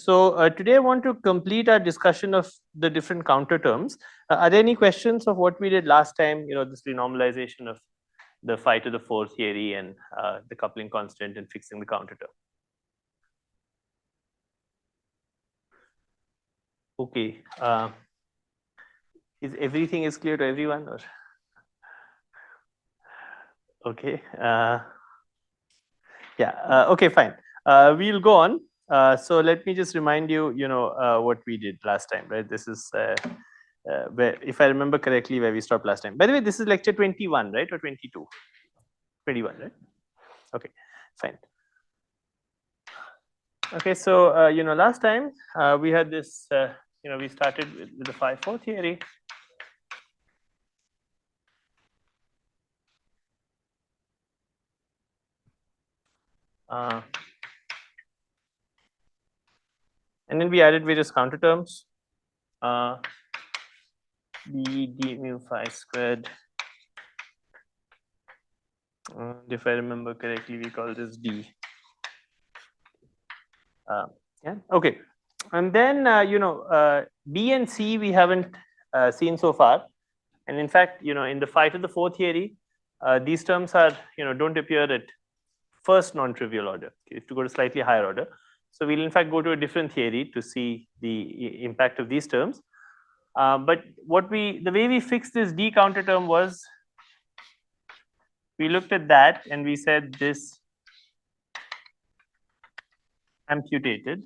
So today I want to complete our discussion of the different counter terms. Are there any questions of what we did last time? You know, this renormalization of the phi to the 4 theory and the coupling constant and fixing the counter term. Okay. Is everything is clear to everyone? Or? Okay. Okay, fine. We'll go on. So let me just remind you, what we did last time, right? This is where, if I remember correctly, where we stopped last time. By the way, this is lecture 21, right? Or 22? 21, right? Okay, fine. Okay, so, last time we had this, we started with the phi-4 theory. And then we added various counter terms. B d mu phi squared. If I remember correctly, we call this D. Yeah, okay. And then, B and C we haven't seen so far. And in fact, in the phi to the 4 theory, these terms are, don't appear at first non-trivial order. You have to go to slightly higher order. So we'll in fact go to a different theory to see the impact of these terms. But the way we fixed this D counter term was, we looked at that and we said this amputated.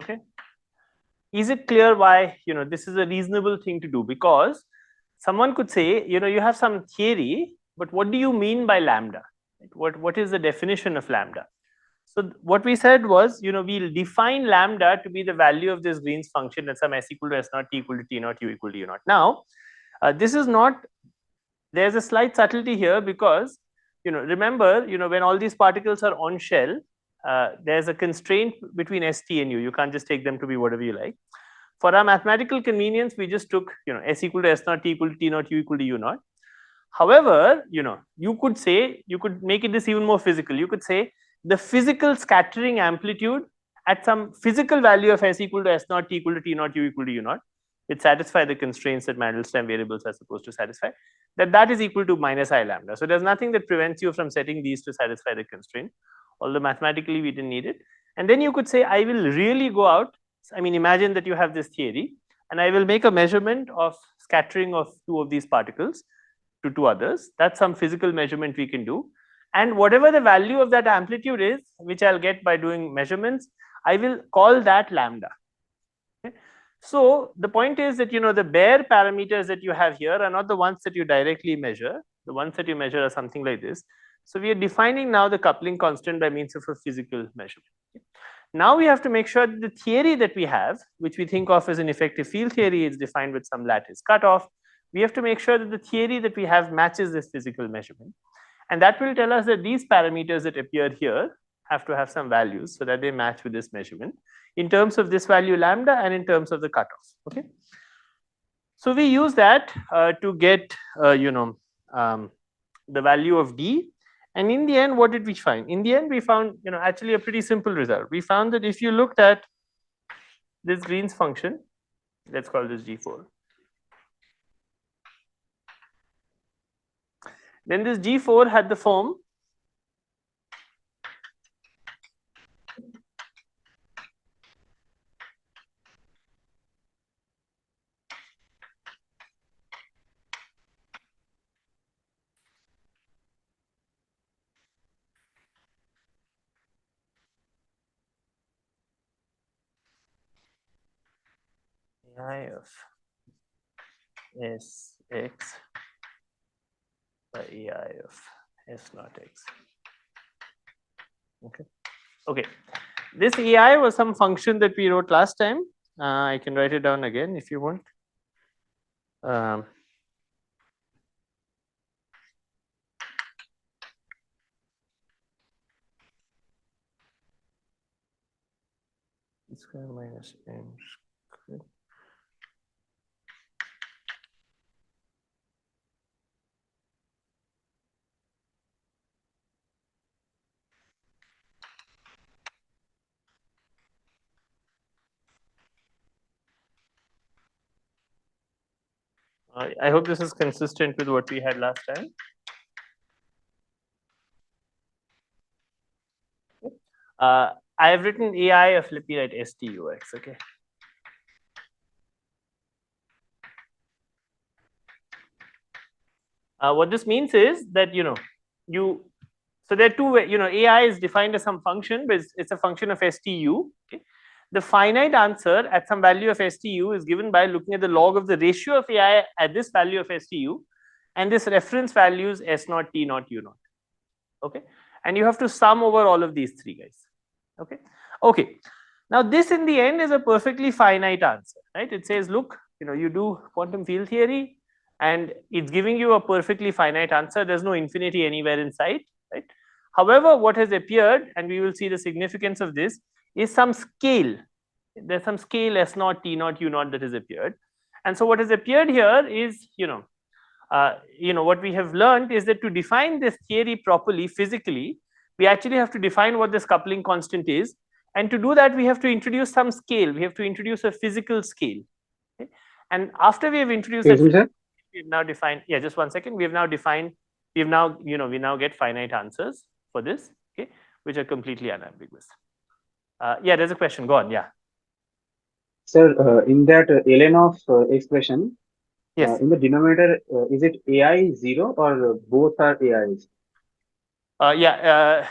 Okay. Is it clear why this is a reasonable thing to do? Because someone could say, you have some theory, but what do you mean by lambda? What is the definition of lambda? So what we said was, we'll define lambda to be the value of this Green's function at some s equal to s naught, t equal to t naught, u equal to u naught. Now, this is not, there's a slight subtlety here because, remember, when all these particles are on shell, there's a constraint between st and u. You can't just take them to be whatever you like. For our mathematical convenience, we just took, s equal to s naught, t equal to t naught, u equal to u naught. However, you could say, you could make it this even more physical. You could say the physical scattering amplitude at some physical value of s equal to s naught, t equal to t naught, u equal to u naught, which satisfy the constraints that Mandelstam variables are supposed to satisfy, that is equal to minus I lambda. So there's nothing that prevents you from setting these to satisfy the constraint, although mathematically we didn't need it. And then you could say, I will really go out. I mean, imagine that you have this theory, and I will make a measurement of scattering of 2 of these particles to 2 others. That's some physical measurement we can do. And whatever the value of that amplitude is, which I'll get by doing measurements, I will call that lambda. Okay? So the point is that, the bare parameters that you have here are not the ones that you directly measure. The ones that you measure are something like this. So we are defining now the coupling constant by means of a physical measurement. Okay? Now we have to make sure that the theory that we have, which we think of as an effective field theory, is defined with some lattice cutoff. We have to make sure that the theory that we have matches this physical measurement. And that will tell us that these parameters that appear here have to have some values so that they match with this measurement in terms of this value lambda and in terms of the cutoff. Okay. So we use that to get, the value of D. And in the end, what did we find? In the end, we found, actually a pretty simple result. We found that if you looked at this Green's function, let's call this G4. Then this G4 had the form AI of Sx by AI of S naught x. Okay. Okay. This AI was some function that we wrote last time. I can write it down again if you want. Square minus m squared. I hope this is consistent with what we had last time. I have written AI of, let me write STUX, okay. What this means is that, so there are two ways, AI is defined as some function, but it's a function of STU, okay. The finite answer at some value of STU is given by looking at the log of the ratio of AI at this value of STU, and this reference value is S naught, T naught, U naught, okay. And you have to sum over all of these three guys, okay. Okay, now this in the end is a perfectly finite answer, right? It says, look, you do quantum field theory, and it's giving you a perfectly finite answer. There's no infinity anywhere in sight, right? However, what has appeared, and we will see the significance of this, is some scale. There's some scale S naught, T naught, U naught that has appeared. And so what has appeared here is, what we have learned is that to define this theory properly physically, we actually have to define what this coupling constant is. And to do that, we have to introduce some scale. We have to introduce a physical scale. Okay? And after we have introduced that, we've now defined, yeah, just 1 second. We have now defined, we now get finite answers for this, okay, which are completely unambiguous. Yeah, there's a question. Go on. Yeah. Sir, in that ln of expression, yes, in the denominator, is it AI 0 or both are AIs? Yeah,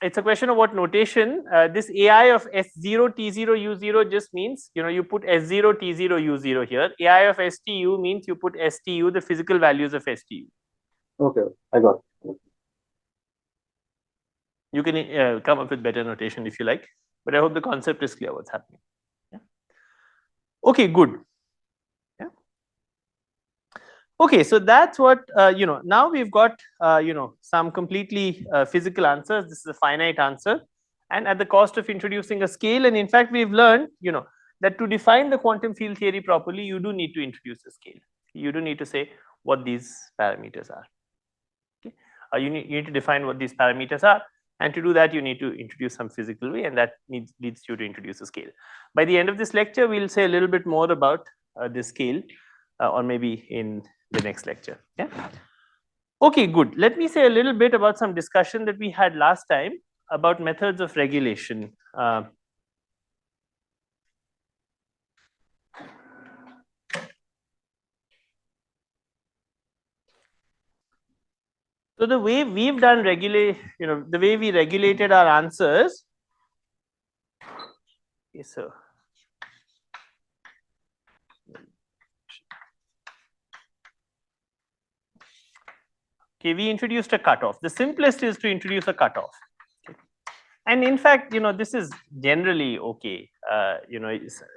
it's a question of what notation. This AI of S0, T0, U0 just means, you put S0, T0, U0 here. AI of STU means you put STU, the physical values of STU. Okay, I got it. You can come up with better notation if you like, but I hope the concept is clear what's happening. Yeah. Okay, good. Yeah. Okay, so that's what, now we've got, some completely physical answers. This is a finite answer. And at the cost of introducing a scale, and in fact, we've learned, that to define the quantum field theory properly, you do need to introduce a scale. You do need to say what these parameters are. Okay? You need to define what these parameters are. And to do that, you need to introduce some physical way, and that leads you to introduce a scale. By the end of this lecture, we'll say a little bit more about this scale, or maybe in the next lecture. Yeah. Okay, good. Let me say a little bit about some discussion that we had last time about methods of regulation. So the way we've done the way we regulated our answers. Yes, sir. Okay, we introduced a cutoff. The simplest is to introduce a cutoff. Okay. And in fact, this is generally okay.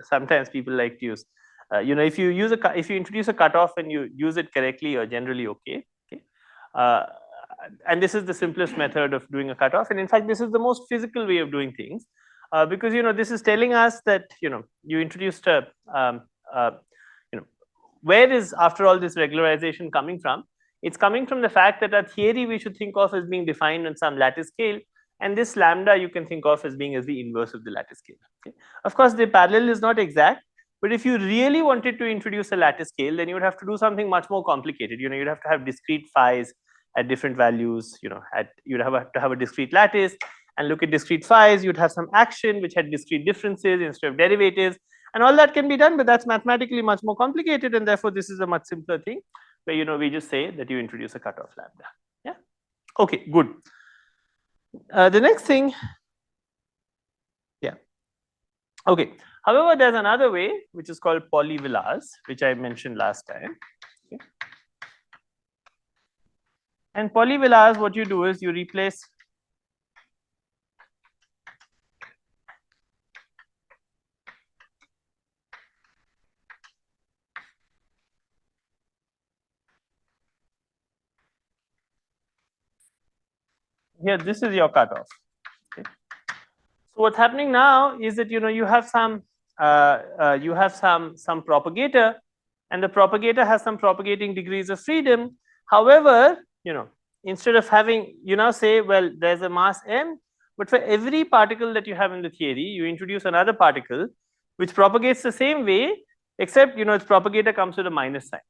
Sometimes people like to use, if you introduce a cutoff and you use it correctly, you're generally okay. Okay. And this is the simplest method of doing a cutoff. And in fact, this is the most physical way of doing things, because this is telling us that you introduced a where is, after all, this regularization coming from? It's coming from the fact that a theory we should think of as being defined on some lattice scale, and this lambda you can think of as being as the inverse of the lattice scale. Okay? Of course, the parallel is not exact, but if you really wanted to introduce a lattice scale, then you would have to do something much more complicated. You'd have to have discrete phi's at different values. You'd have to have a discrete lattice and look at discrete phi's. You'd have some action which had discrete differences instead of derivatives. And all that can be done, but that's mathematically much more complicated, and therefore this is a much simpler thing where we just say that you introduce a cutoff lambda. Yeah. Okay, good. The next thing, yeah. Okay. However, there's another way which is called polyvillars, which I mentioned last time. Okay. And polyvillars, what you do is you replace here, this is your cutoff. Okay. So what's happening now is that you have some some propagator, and the propagator has some propagating degrees of freedom. However, instead of having, you now say, well, there's a mass m, but for every particle that you have in the theory, you introduce another particle which propagates the same way, except its propagator comes with a minus sign.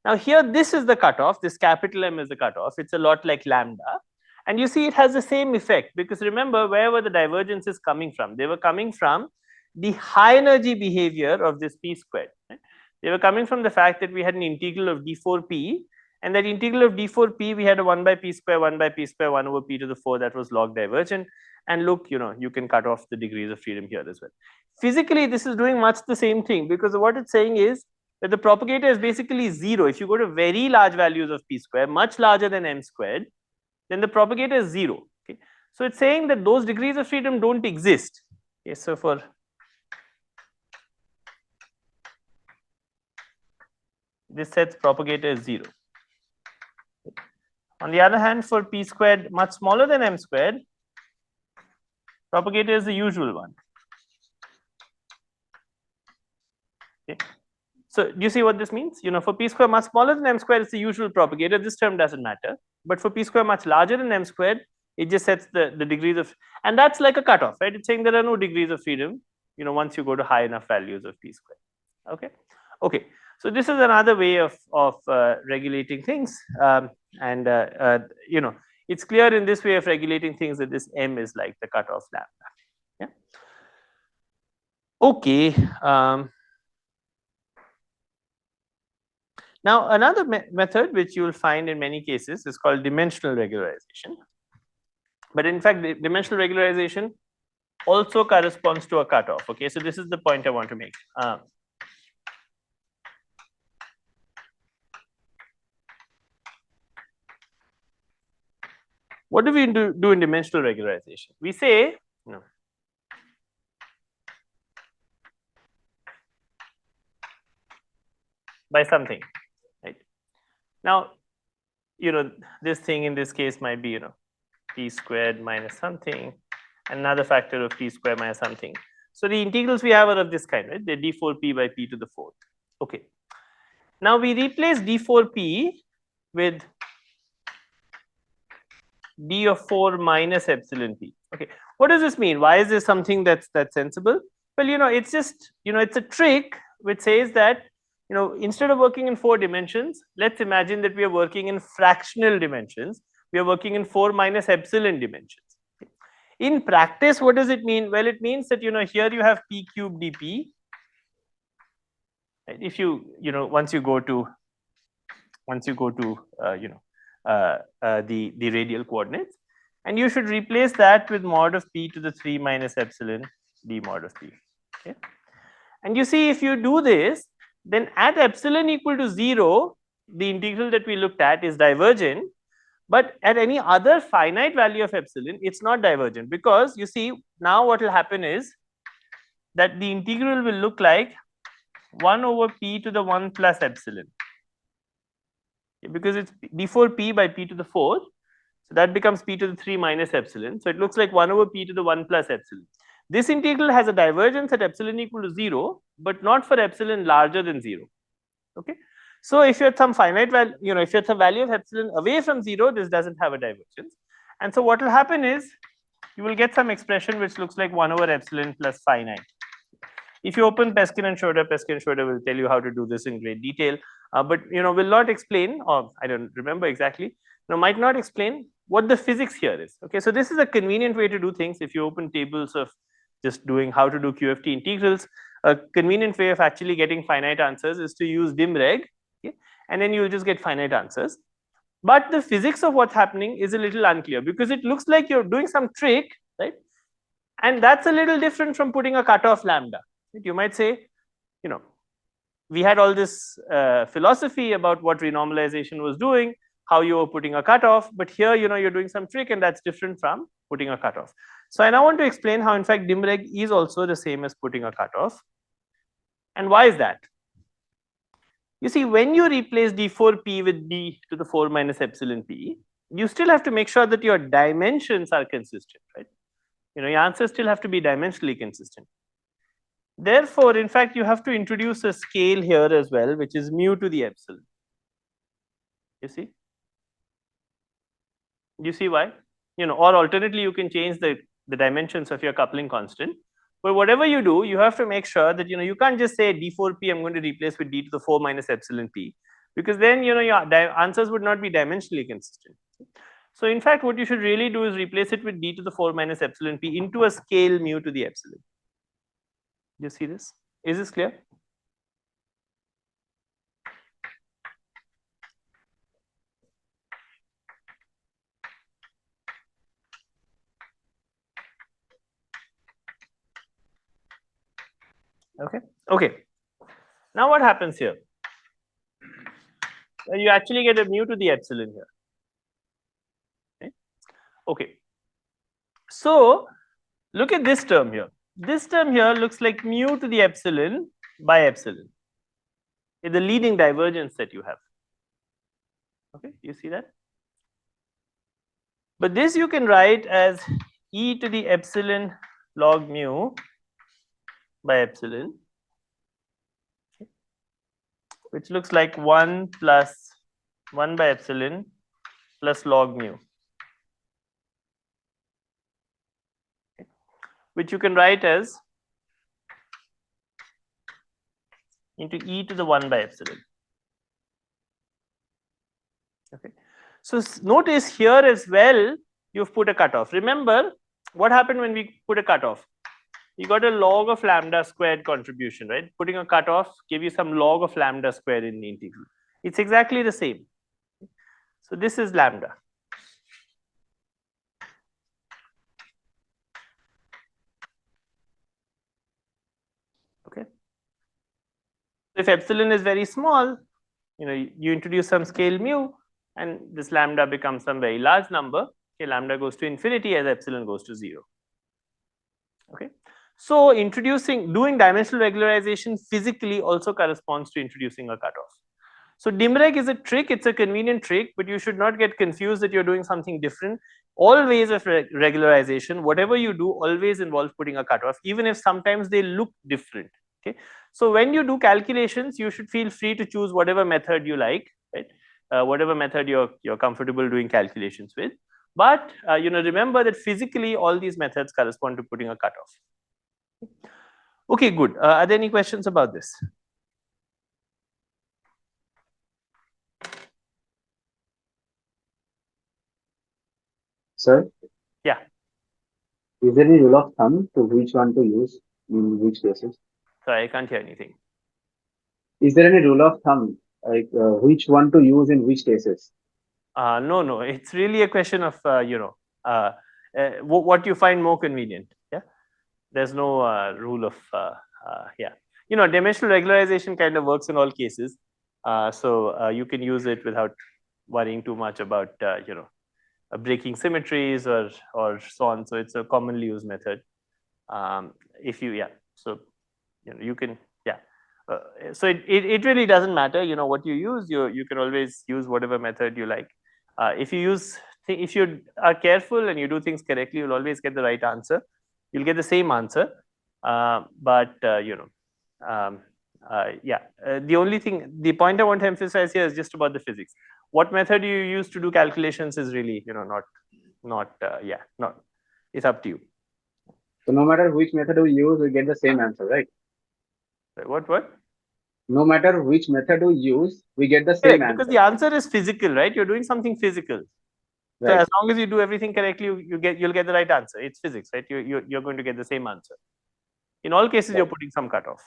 Now here, this is the cutoff, this capital M is the cutoff, it's a lot like lambda. And you see it has the same effect, because remember, where were the divergences coming from? They were coming from the high energy behavior of this p squared. Right? They were coming from the fact that we had an integral of d4p, and that integral of d4p, we had a 1 by p square, 1 by p square, 1 over p to the 4 that was log divergent. And look, you can cut off the degrees of freedom here as well. Physically, this is doing much the same thing, because what it's saying is that the propagator is basically 0. If you go to very large values of p square, much larger than m squared, then the propagator is 0. Okay? So it's saying that those degrees of freedom don't exist. Okay, so for this set's propagator is 0. On the other hand, for p squared much smaller than m squared, propagator is the usual one. Okay. So do you see what this means? For p square much smaller than m squared, it's the usual propagator. This term doesn't matter. But for p square much larger than m squared, it just sets the degrees of, and that's like a cutoff, right? It's saying there are no degrees of freedom, once you go to high enough values of p squared. Okay. Okay. So this is another way of regulating things, it's clear in this way of regulating things that this m is like the cutoff lambda. Yeah. Okay. Now, another method which you will find in many cases is called dimensional regularization. But in fact, the dimensional regularization also corresponds to a cutoff. Okay, so this is the point I want to make. What do we do in dimensional regularization? We say, by something, right? Now, this thing in this case might be, p squared minus something, another factor of p squared minus something. So the integrals we have are of this kind, right? They're d4p by p to the 4th. Okay. Now we replace d4p with d of 4 minus epsilon p. Okay. What does this mean? Why is this something that's sensible? Well, it's just, it's a trick which says that, instead of working in 4 dimensions, let's imagine that we are working in fractional dimensions. We are working in 4 minus epsilon dimensions. Okay. In practice, what does it mean? Well, it means that, here you have p cubed dp. If once you go to the radial coordinates, and you should replace that with mod of p to the 3 minus epsilon d mod of p. Okay. And you see, if you do this, then at epsilon equal to 0, the integral that we looked at is divergent. But at any other finite value of epsilon, it's not divergent, because you see, now what will happen is that the integral will look like 1 over p to the 1 plus epsilon. Because it's d4p by p to the 4th, so that becomes p to the 3 minus epsilon. So it looks like 1 over p to the 1 plus epsilon. This integral has a divergence at epsilon equal to 0, but not for epsilon larger than 0. Okay. So if you had some finite value, if you had some value of epsilon away from 0, this doesn't have a divergence. And so what will happen is you will get some expression which looks like 1 over epsilon plus finite. If you open Peskin and Schroeder will tell you how to do this in great detail. But will not explain, or I don't remember exactly, might not explain what the physics here is. Okay, so this is a convenient way to do things. If you open tables of just doing how to do QFT integrals, a convenient way of actually getting finite answers is to use dim reg, okay? And then you'll just get finite answers. But the physics of what's happening is a little unclear, because it looks like you're doing some trick, right? And that's a little different from putting a cutoff lambda. Right? You might say, we had all this philosophy about what renormalization was doing, how you were putting a cutoff, but here, you're doing some trick, and that's different from putting a cutoff. So I now want to explain how, in fact, dim reg is also the same as putting a cutoff. And why is that? You see, when you replace d4p with d to the 4 minus epsilon p, you still have to make sure that your dimensions are consistent, right? Your answers still have to be dimensionally consistent. Therefore, in fact, you have to introduce a scale here as well, which is mu to the epsilon. You see? You see why? Or alternately, you can change the dimensions of your coupling constant. But whatever you do, you have to make sure that, you can't just say d4p, I'm going to replace with d to the 4 minus epsilon p. because then your answers would not be dimensionally consistent. So in fact, what you should really do is replace it with d to the 4 minus epsilon p into a scale mu to the epsilon. Do you see this? Is this clear? Okay. Okay. Now what happens here? You actually get a mu to the epsilon here. Okay. Okay. So look at this term here. This term here looks like mu to the epsilon by epsilon. It's the leading divergence that you have. Okay, you see that? But this you can write as e to the epsilon log mu by epsilon, which looks like 1 plus 1 by epsilon plus log mu, which you can write as into e to the 1 by epsilon. Okay. So notice here as well, you've put a cutoff. Remember what happened when we put a cutoff? You got a log of lambda squared contribution, right? Putting a cutoff give you some log of lambda squared in the integral. It's exactly the same. So this is lambda. Okay. If epsilon is very small, you introduce some scale mu, and this lambda becomes some very large number. Okay, lambda goes to infinity as epsilon goes to 0. Okay. So doing dimensional regularization physically also corresponds to introducing a cutoff. So dim-reg is a trick, it's a convenient trick, but you should not get confused that you're doing something different. All ways of regularization, whatever you do, always involves putting a cutoff, even if sometimes they look different. Okay. So when you do calculations, you should feel free to choose whatever method you like, right? Whatever method you're comfortable doing calculations with. But remember that physically all these methods correspond to putting a cutoff. Okay, good. Are there any questions about this? Sir? Yeah. Is there any rule of thumb to which one to use in which cases? Sorry, I can't hear anything. Is there any rule of thumb, like which one to use in which cases? No. It's really a question of what you find more convenient. Yeah. There's no rule of yeah. Dimensional regularization kind of works in all cases. So you can use it without worrying too much about breaking symmetries or so on. So it's a commonly used method. So you can so it really doesn't matter what you use. You can always use whatever method you like. If you are careful and you do things correctly, you'll always get the right answer. You'll get the same answer. The only thing, the point I want to emphasize here is just about the physics. What method you use to do calculations is really it's up to you. So no matter which method we use, we get the same answer, right? What? No matter which method we use, we get the same answer. Because the answer is physical, right? You're doing something physical. Right. So as long as you do everything correctly, you'll get the right answer. It's physics, right? You're going to get the same answer. In all cases, you're putting some cutoff.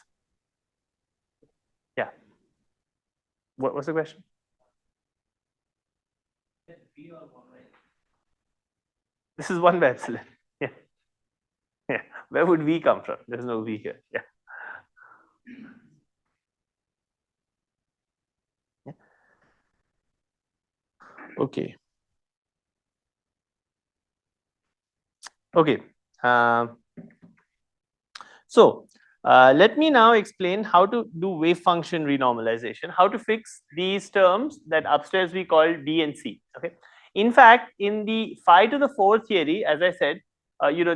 Yeah. What was the question? This is 1 by epsilon. Yeah. Yeah. Where would V come from? There's no V here. Yeah. Okay. Okay. So let me now explain how to do wave function renormalization, how to fix these terms that upstairs we call D and C. Okay. In fact, in the phi to the 4 theory, as I said,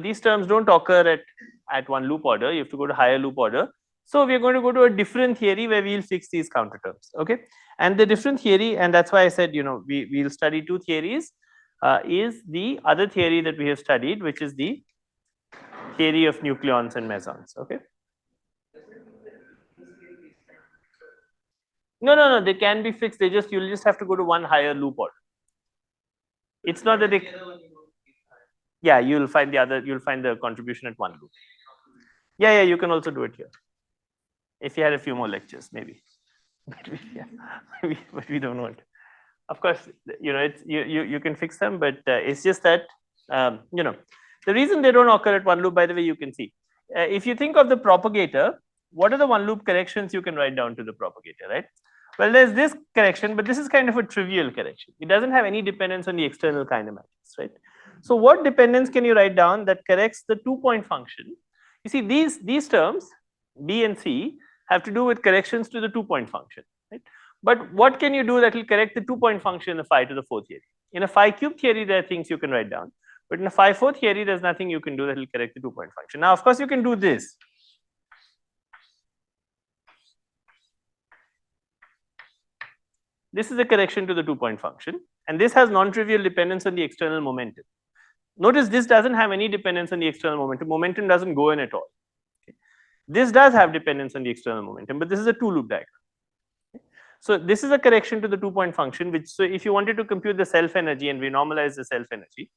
these terms don't occur at one loop order. You have to go to higher loop order. So we are going to go to a different theory where we'll fix these counter terms. Okay. And the different theory, and that's why I said, we'll study 2 theories, is the other theory that we have studied, which is the theory of nucleons and mesons. Okay. No, they can be fixed. You'll just have to go to one higher loop order. It's not that they. Yeah, you'll find the contribution at one loop. Yeah, you can also do it here. If you had a few more lectures, maybe. But we don't want. Of course, it's you can fix them, but it's just that the reason they don't occur at one loop. By the way, you can see if you think of the propagator, what are the one loop corrections you can write down to the propagator, right? Well, there's this correction, but this is kind of a trivial correction. It doesn't have any dependence on the external kinematics, right? So what dependence can you write down that corrects the 2-point function? You see, these terms B and C have to do with corrections to the 2-point function, right? But what can you do that will correct the 2-point function in a phi to the 4th theory? In a phi cube theory, there are things you can write down, but in a phi 4 theory, there's nothing you can do that will correct the 2-point function. Now, of course, you can do this. This is a correction to the 2-point function, and this has non-trivial dependence on the external momentum. Notice this doesn't have any dependence on the external momentum. Momentum doesn't go in at all. Okay. This does have dependence on the external momentum, but this is a 2-loop diagram. Okay. So this is a correction to the 2-point function, which, so if you wanted to compute the self energy and renormalize the self energy,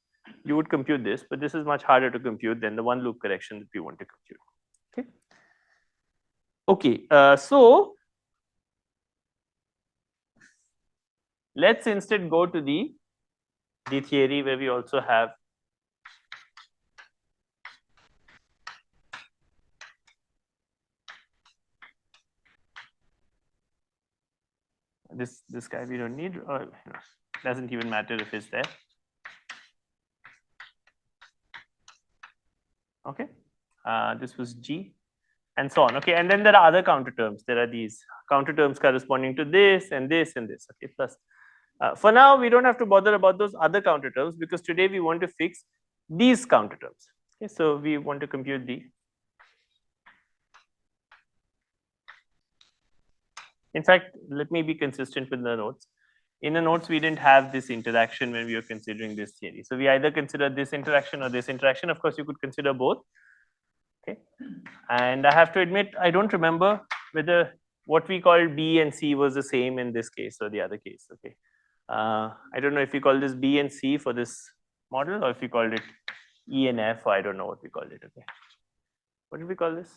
you would compute this, but this is much harder to compute than the 1-loop correction that we want to compute. Okay, so let's instead go to the theory where we also have this guy we don't need, or doesn't even matter if it's there. Okay, this was G, and so on. Okay, and then there are other counter terms. There are these counter terms corresponding to this and this and this. Okay, plus for now we don't have to bother about those other counter terms because today we want to fix these counter terms. Okay, so we want to compute the. In fact, let me be consistent with the notes. In the notes, we didn't have this interaction when we were considering this theory. So we either consider this interaction or this interaction. Of course, you could consider both. Okay, and I have to admit, I don't remember whether what we called B and C was the same in this case or the other case. Okay, I don't know if we call this B and C for this model or if we called it E and F, or I don't know what we called it. Okay, what did we call this?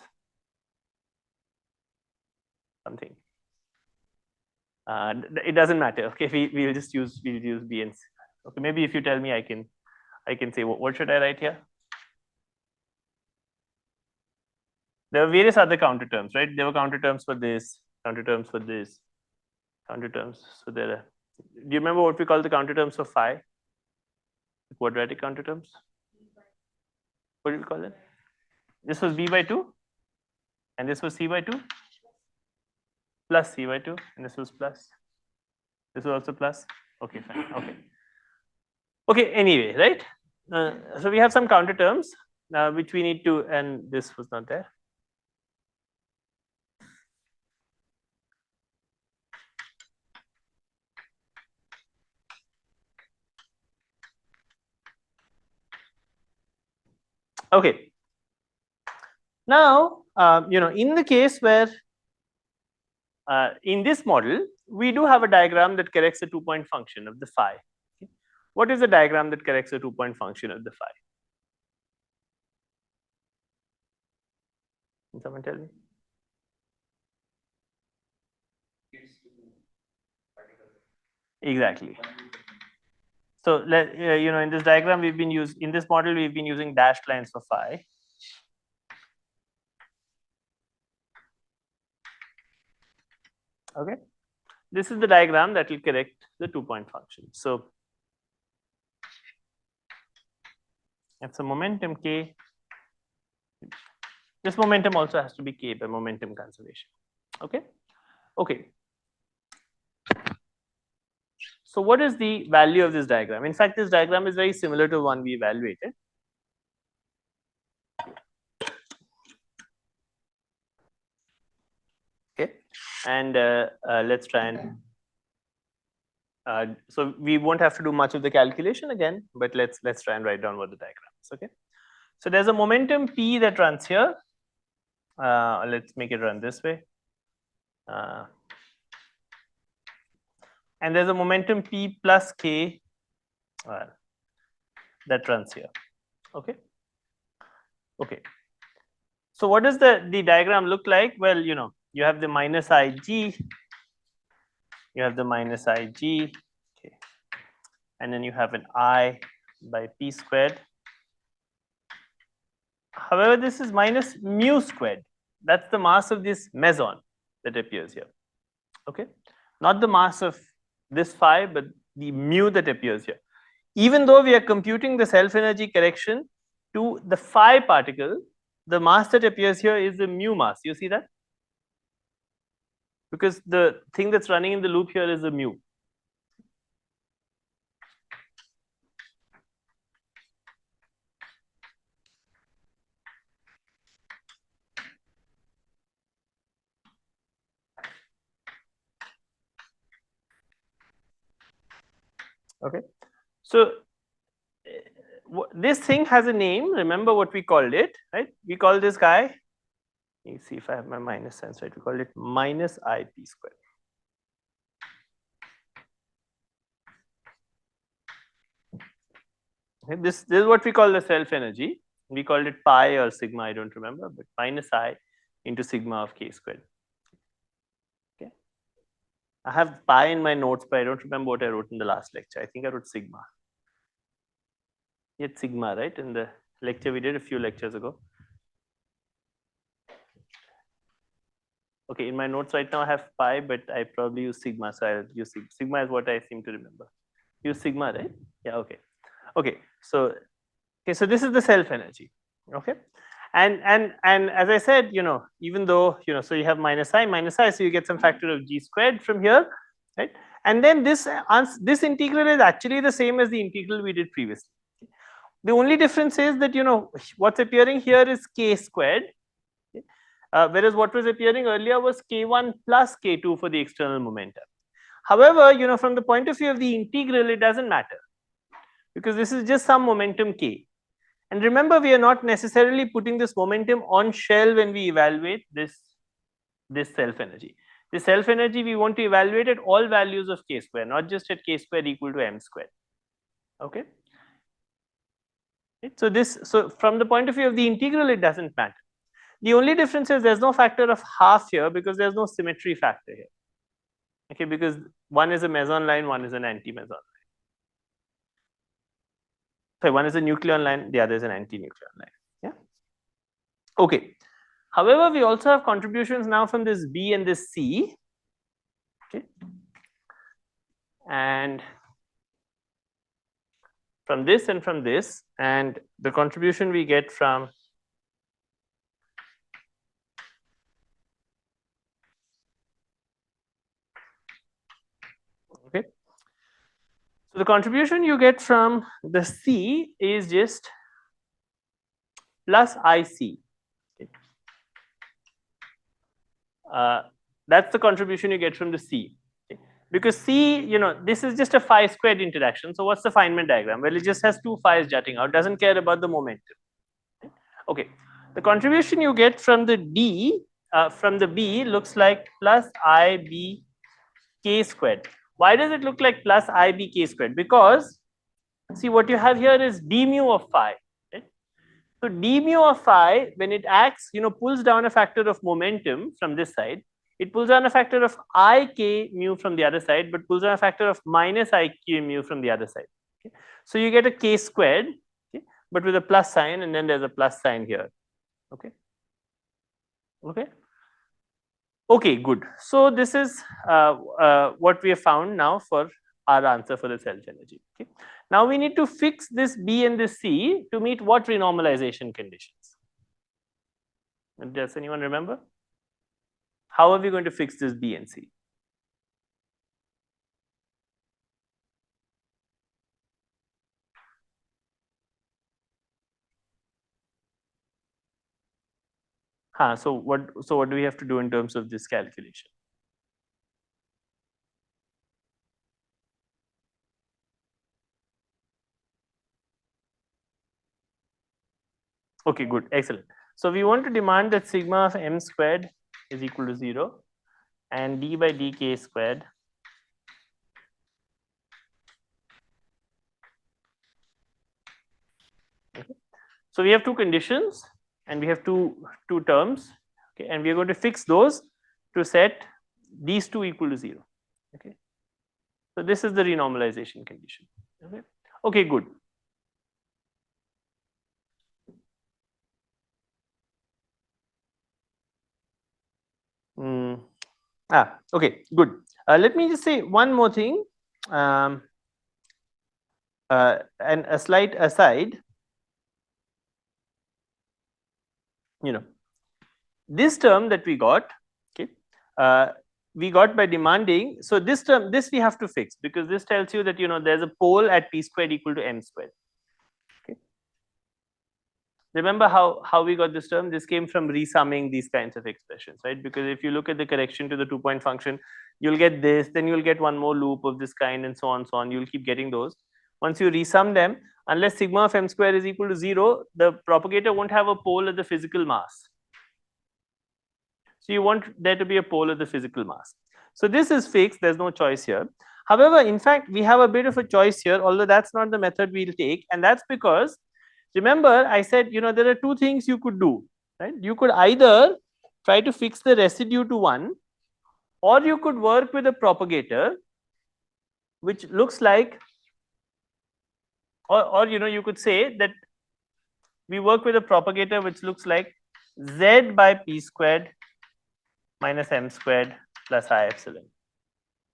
Something. It doesn't matter. Okay, we'll just use B and C. Okay, maybe if you tell me, I can say what should I write here? There are various other counter terms, right? There were counter terms for this, counter terms for this, counter terms. So there are. Do you remember what we call the counter terms for phi? The quadratic counter terms. What did we call it? This was b by 2, and this was c by 2. Plus c by 2, and this was plus. This was also plus. Okay, fine. Okay, anyway, right? So we have some counter terms which we need to, and this was not there. Okay. Now, in the case where in this model, we do have a diagram that corrects a 2-point function of the phi. Okay. What is the diagram that corrects a 2-point function of the phi? Can someone tell me? Exactly. So in this diagram in this model we've been using dashed lines for phi. Okay, this is the diagram that will correct the 2-point function. So it's a momentum k. This momentum also has to be k by momentum conservation. Okay. So what is the value of this diagram? In fact, this diagram is very similar to one we evaluated. Okay, and let's try and so we won't have to do much of the calculation again, but let's try and write down what the diagram is. Okay, so there's a momentum p that runs here. Let's make it run this way. and there's a momentum P plus K that runs here. Okay. Okay. So what does the diagram look like? Well, you have the minus IG, you have the minus IG, okay, and then you have an I by P squared. However, this is minus mu squared. That's the mass of this meson that appears here. Okay, not the mass of this phi, but the mu that appears here. Even though we are computing the self energy correction to the phi particle, the mass that appears here is the mu mass. You see that? Because the thing that's running in the loop here is the mu. Okay, so this thing has a name. Remember what we called it, right? We call this guy, let me see if I have my minus signs right, we call it minus IP squared. Okay, this is what we call the self energy. We called it pi or sigma, I don't remember, but minus I into sigma of K squared. Okay, I have pi in my notes, but I don't remember what I wrote in the last lecture. I think I wrote sigma. Yet sigma, right? In the lecture we did a few lectures ago. Okay, in my notes right now I have pi, but I probably use sigma, so I'll use sigma. Sigma is what I seem to remember. Use sigma, right? Yeah, okay. Okay, so this is the self energy. Okay, and as I said, even though so you have minus I, so you get some factor of g squared from here, right? And then this integral is actually the same as the integral we did previously. The only difference is that what's appearing here is k squared, whereas what was appearing earlier was k1 plus k2 for the external momentum. However, from the point of view of the integral, it doesn't matter, because this is just some momentum k. And remember, we are not necessarily putting this momentum on shell when we evaluate this self energy. The self energy we want to evaluate at all values of k square, not just at k square equal to m squared. Okay. So from the point of view of the integral, it doesn't matter. The only difference is there's no factor of half here because there's no symmetry factor here. Okay, because one is a meson line, one is an anti-meson line. So one is a nucleon line, the other is an anti-nucleon line. Yeah. Okay. However, we also have contributions now from this B and this C. Okay. And from this and from this, and the contribution we get from okay. So the contribution you get from the C is just plus IC. Okay. That's the contribution you get from the C. Okay. Because C, this is just a phi squared interaction. So what's the Feynman diagram? Well, it just has two phi's jutting out, doesn't care about the momentum. Okay. The contribution you get from the D, from the B looks like plus IB K squared. Why does it look like plus IB K squared? Because see, what you have here is d mu of phi. Right? So d mu of phi, when it acts, pulls down a factor of momentum from this side. It pulls down a factor of ik mu from the other side, but pulls down a factor of minus ik mu from the other side. Okay? So you get a k squared, okay, but with a plus sign, and then there's a plus sign here. Okay. Okay. Okay, good. So this is what we have found now for our answer for the self energy. Okay. Now we need to fix this B and this C to meet what renormalization conditions? Does anyone remember? How are we going to fix this B and C? So what do we have to do in terms of this calculation? Okay, good, excellent. So we want to demand that sigma of m squared is equal to 0 and d by dk squared So we have two conditions and we have two terms, okay, and we are going to fix those to set these two equal to 0. Okay. So this is the renormalization condition. Okay, okay, good. Okay, good. Let me just say one more thing, and a slight aside. You know, this term that we got, okay, we got by demanding. So this term, this we have to fix because this tells you that there's a pole at p squared equal to m squared. Okay. Remember how we got this term? This came from resumming these kinds of expressions, right? Because if you look at the correction to the 2-point function, you'll get this, then you'll get one more loop of this kind, and so on, so on. You'll keep getting those. Once you resum them, unless sigma of m square is equal to 0, the propagator won't have a pole at the physical mass. So you want there to be a pole at the physical mass. So this is fixed, there's no choice here. However, in fact, we have a bit of a choice here, although that's not the method we'll take, and that's because remember I said there are two things you could do, right? You could either try to fix the residue to 1, or you could work with a propagator which looks like, or you could say that we work with a propagator which looks like z by p squared minus m squared plus I epsilon.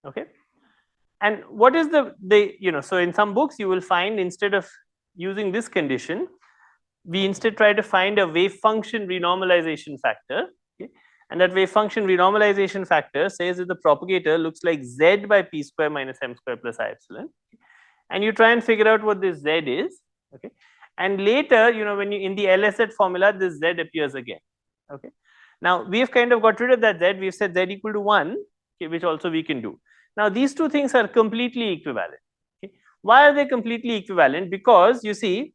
Okay. And what is so in some books you will find, instead of using this condition, we instead try to find a wave function renormalization factor. Okay. And that wave function renormalization factor says that the propagator looks like z by p square minus m square plus I epsilon. And you try and figure out what this z is. Okay. And later, when you in the LSZ formula, this z appears again. Okay. Now we have kind of got rid of that z. We've said z equal to 1, okay, which also we can do. Now these two things are completely equivalent. Okay. Why are they completely equivalent? Because you see,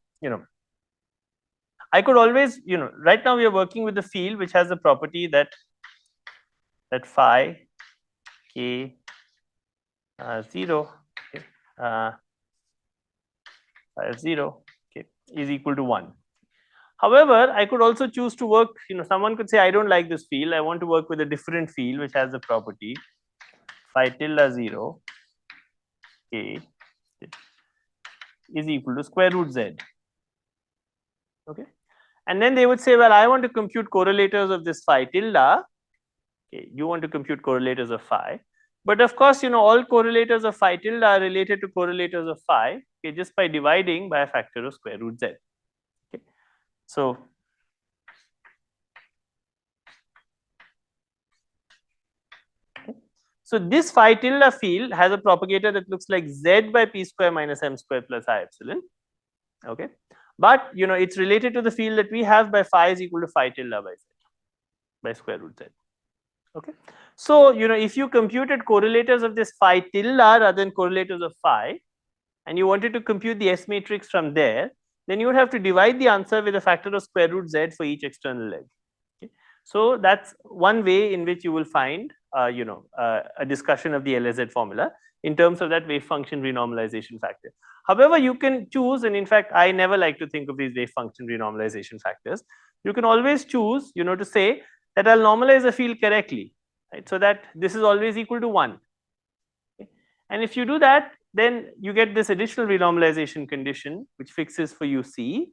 I could always, right now we are working with the field which has the property that phi k 0, okay, phi 0, okay, is equal to 1. However, I could also choose to work, someone could say, I don't like this field, I want to work with a different field which has the property phi tilde 0 k is equal to square root z. Okay. And then they would say, well, I want to compute correlators of this phi tilde. Okay, you want to compute correlators of phi. But of course, all correlators of phi tilde are related to correlators of phi, okay, just by dividing by a factor of square root z. Okay. So this phi tilde field has a propagator that looks like z by p square minus m square plus I epsilon. Okay. But it's related to the field that we have by phi is equal to phi tilde by z by square root z. Okay. So if you computed correlators of this phi tilde rather than correlators of phi, and you wanted to compute the S matrix from there, then you would have to divide the answer with a factor of square root z for each external edge. Okay. So that's one way in which you will find a discussion of the LSZ formula in terms of that wave function renormalization factor. However, you can choose, and in fact I never like to think of these wave function renormalization factors. You can always choose to say that I'll normalize a field correctly, right, so that this is always equal to 1. Okay. And if you do that, then you get this additional renormalization condition which fixes for you C,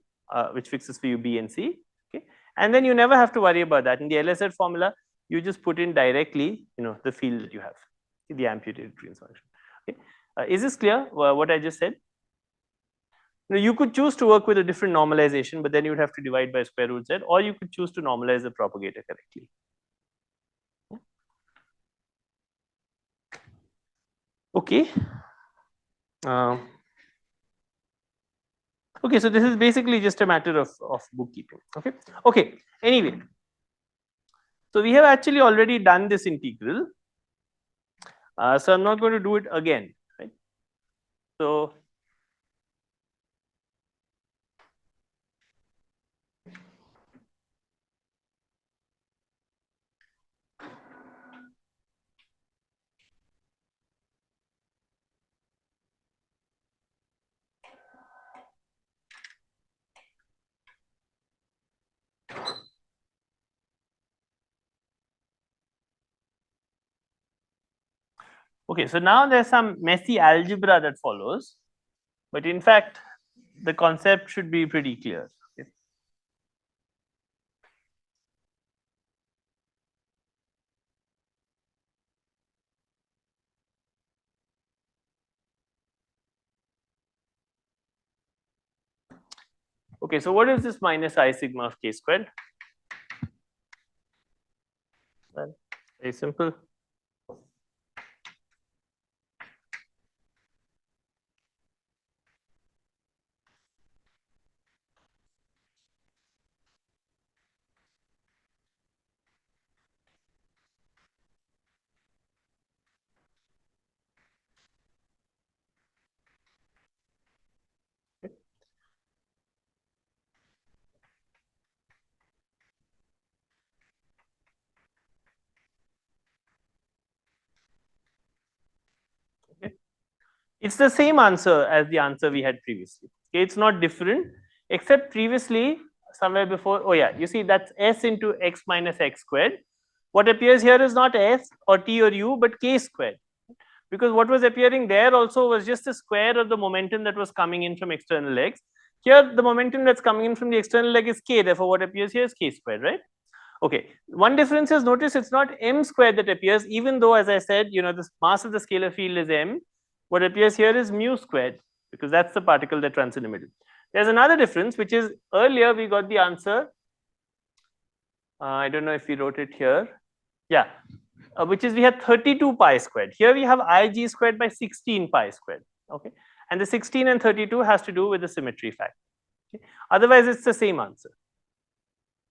which fixes for you B and C. Okay. And then you never have to worry about that. In the LSZ formula, you just put in directly the field that you have, the amputated Green's function. Okay. Is this clear what I just said? You could choose to work with a different normalization, but then you would have to divide by square root z, or you could choose to normalize the propagator correctly. Okay. Okay, so this is basically just a matter of bookkeeping. Okay. Okay. Anyway, so we have actually already done this integral. So I'm not going to do it again. Right. So Okay, so now there's some messy algebra that follows, but in fact, the concept should be pretty clear. Okay. Okay, so what is this minus I sigma of k squared? Well, very simple. Okay. It's the same answer as the answer we had previously. Okay, it's not different, except previously somewhere before. Oh yeah, you see that's s into x minus x squared. What appears here is not s or t or u, but k squared. Because what was appearing there also was just the square of the momentum that was coming in from external legs. Here, the momentum that's coming in from the external leg is k, therefore what appears here is k squared, right? Okay, one difference is, notice it's not m squared that appears, even though, as I said, you know, the mass of the scalar field is m. What appears here is mu squared, because that's the particle that runs in the middle. There's another difference, which is earlier we got the answer. I don't know if we wrote it here. Yeah, which is we had 32 pi squared. Here we have ig squared by 16 pi squared. Okay, and the 16 and 32 has to do with the symmetry factor. Okay? Otherwise, it's the same answer.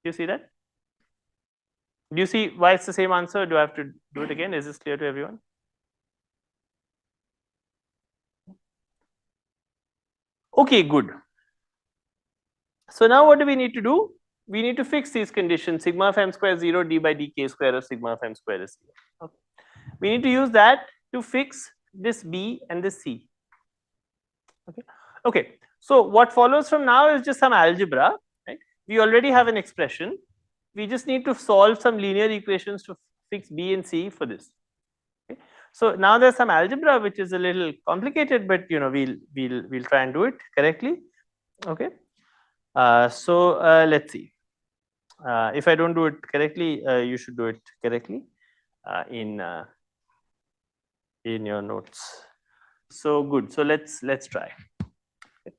Do you see that? Do you see why it's the same answer? Do I have to do it again? Is this clear to everyone? Okay, good. So now what do we need to do? We need to fix these conditions. Sigma of m square is 0, d by dk square of sigma of m square is 0. Okay. We need to use that to fix this b and this c. Okay. Okay. So what follows from now is just some algebra. Right? We already have an expression. We just need to solve some linear equations to fix b and c for this. Okay. So now there's some algebra which is a little complicated, but you know we'll try and do it correctly. Okay. Let's see. If I don't do it correctly, you should do it correctly in your notes. So good. So let's try. Okay.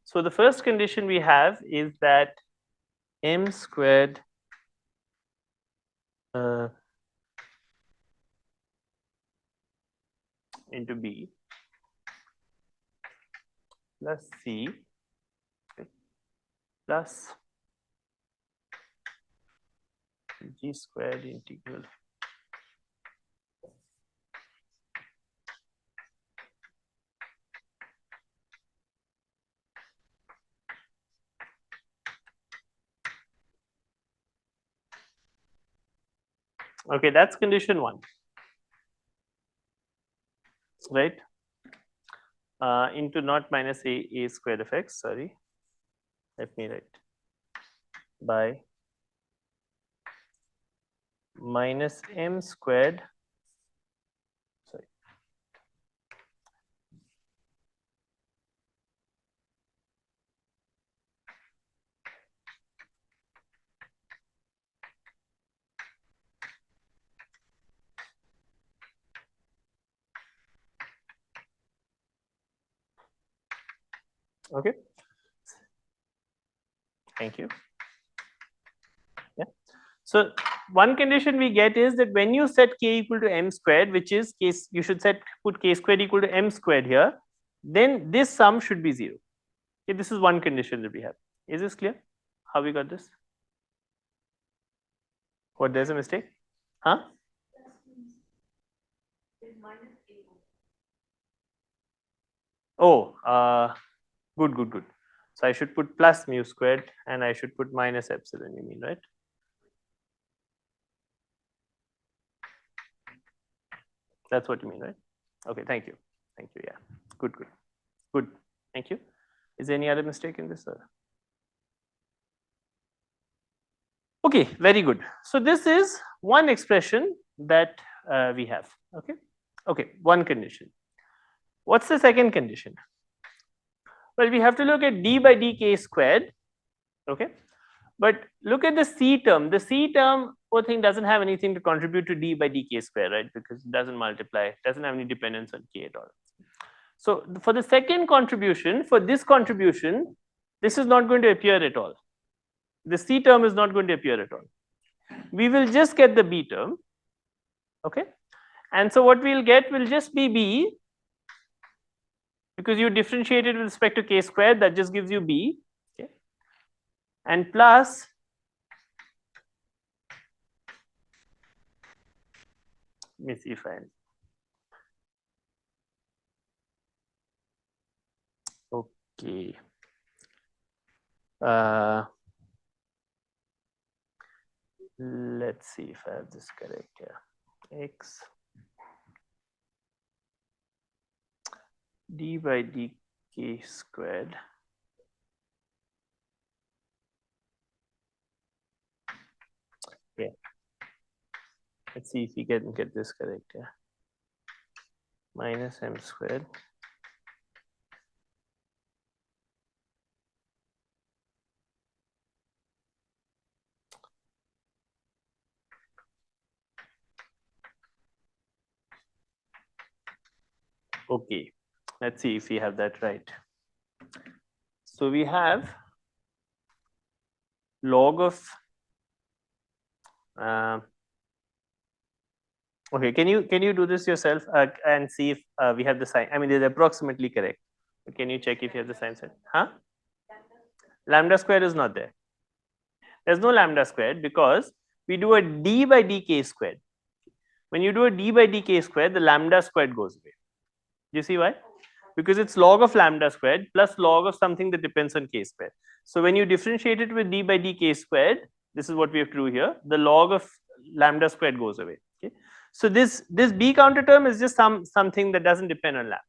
So the first condition we have is that m squared into b plus c plus g squared integral okay, that's condition 1, right? Into not minus a squared of x, sorry, let me write, by minus m squared, sorry, okay, thank you. Yeah. So one condition we get is that when you set k equal to m squared, which is case you should put k squared equal to m squared here, then this sum should be 0. Okay, this is one condition that we have. Is this clear? How we got this? What, there's a mistake? Huh? Oh, good. So I should put plus mu squared and I should put minus epsilon, you mean, right? That's what you mean, right? Okay, thank you. Thank you. Yeah. Good. Thank you. Is there any other mistake in this? Okay, very good. So this is one expression that we have. Okay. Okay, one condition. What's the second condition? Well, we have to look at d by dk squared. Okay, but look at the c term. The c term, poor thing, doesn't have anything to contribute to d by dk square, right? Because it doesn't multiply, doesn't have any dependence on k at all. So for the second contribution, for this contribution, this is not going to appear at all. The c term is not going to appear at all. We will just get the b term. Okay, and so what we'll get will just be b, because you differentiate it with respect to k squared, that just gives you b. Okay, and plus let me see if I okay. Let's see if I have this correct here. X d by dk squared yeah. Let's see if we can get this correct here. Minus m squared okay. Let's see if we have that right. So we have log of okay, can you do this yourself and see if we have the sign? I mean, they're approximately correct. But can you check if you have the sign set? Huh? Lambda squared is not there. There's no lambda squared because we do a d by dk squared. When you do a d by dk squared, the lambda squared goes away. Do you see why? Because it's log of lambda squared plus log of something that depends on k squared. So when you differentiate it with d by dk squared, this is what we have to do here. The log of lambda squared goes away. Okay. So this b counter term is just something that doesn't depend on lambda.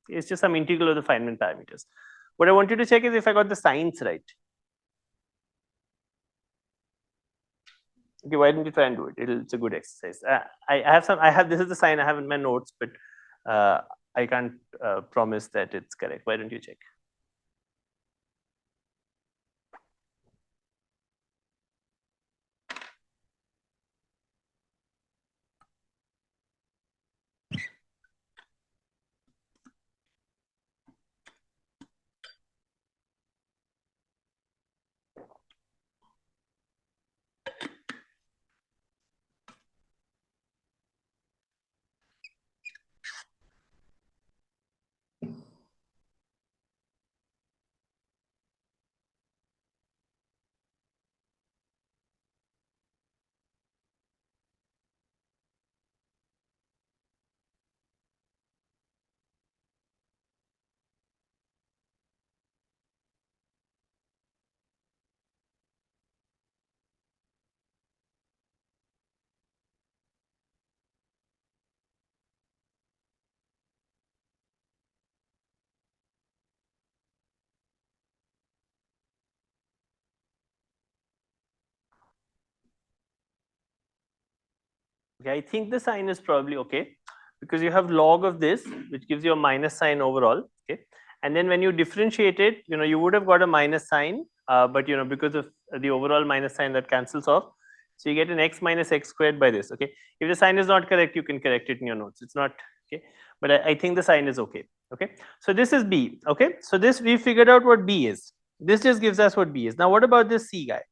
It's just some integral of the Feynman parameters. What I want you to check is if I got the signs right. Okay, why don't you try and do it? It's a good exercise. I have this is the sign I have in my notes, but I can't promise that it's correct. Why don't you check? Okay, I think the sign is probably okay because you have log of this, which gives you a minus sign overall. Okay, and then when you differentiate it, you would have got a minus sign, but because of the overall minus sign, that cancels off. So you get an x minus x squared by this. Okay, if the sign is not correct, you can correct it in your notes. It's not okay, but I think the sign is okay. Okay, so this is b. Okay, so this we figured out what b is. This just gives us what b is. Now, what about this c guy?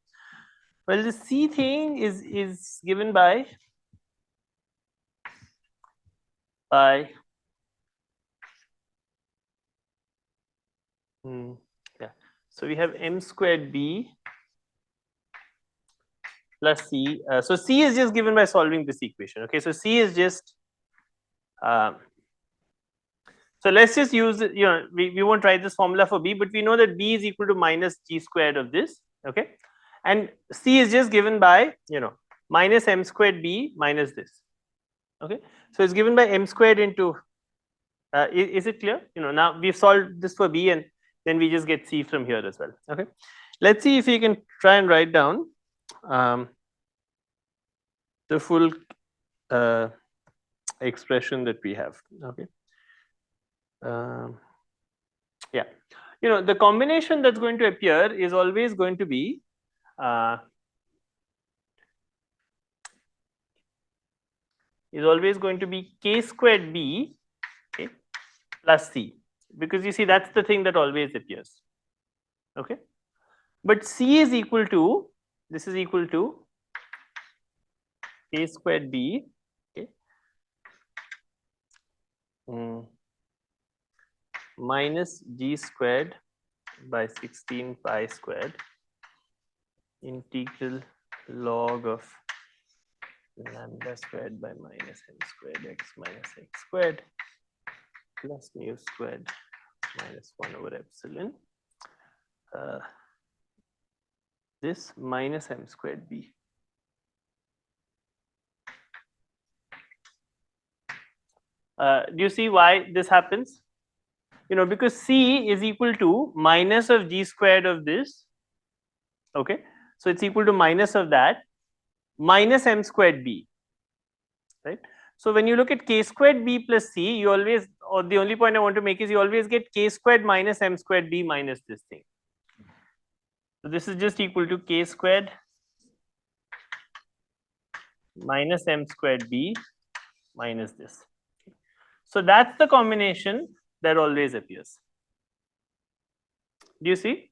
Well, the c thing is given by yeah. So we have m squared b plus c. So c is just given by solving this equation. Okay, so c is just so let's just use we won't write this formula for b, but we know that b is equal to minus g squared of this. Okay, and c is just given by minus m squared b minus this. Okay, so it's given by m squared into is it clear? Now we've solved this for b and then we just get c from here as well. Okay, let's see if we can try and write down the full expression that we have. Okay. Yeah, you know, the combination that's going to appear is always going to be k squared b, okay, plus c, because you see that's the thing that always appears. Okay, but c is equal to, this is equal to k squared b, okay, minus g squared by 16 pi squared integral log of lambda squared by minus m squared x minus x squared plus mu squared minus 1 over epsilon this minus m squared b. Do you see why this happens? You know, because c is equal to minus of g squared of this, okay, so it's equal to minus of that minus m squared b, right? So when you look at k squared b plus c, you always, or the only point I want to make is you always get k squared minus m squared b minus this thing. So this is just equal to k squared minus m squared b minus this. So that's the combination that always appears. Do you see?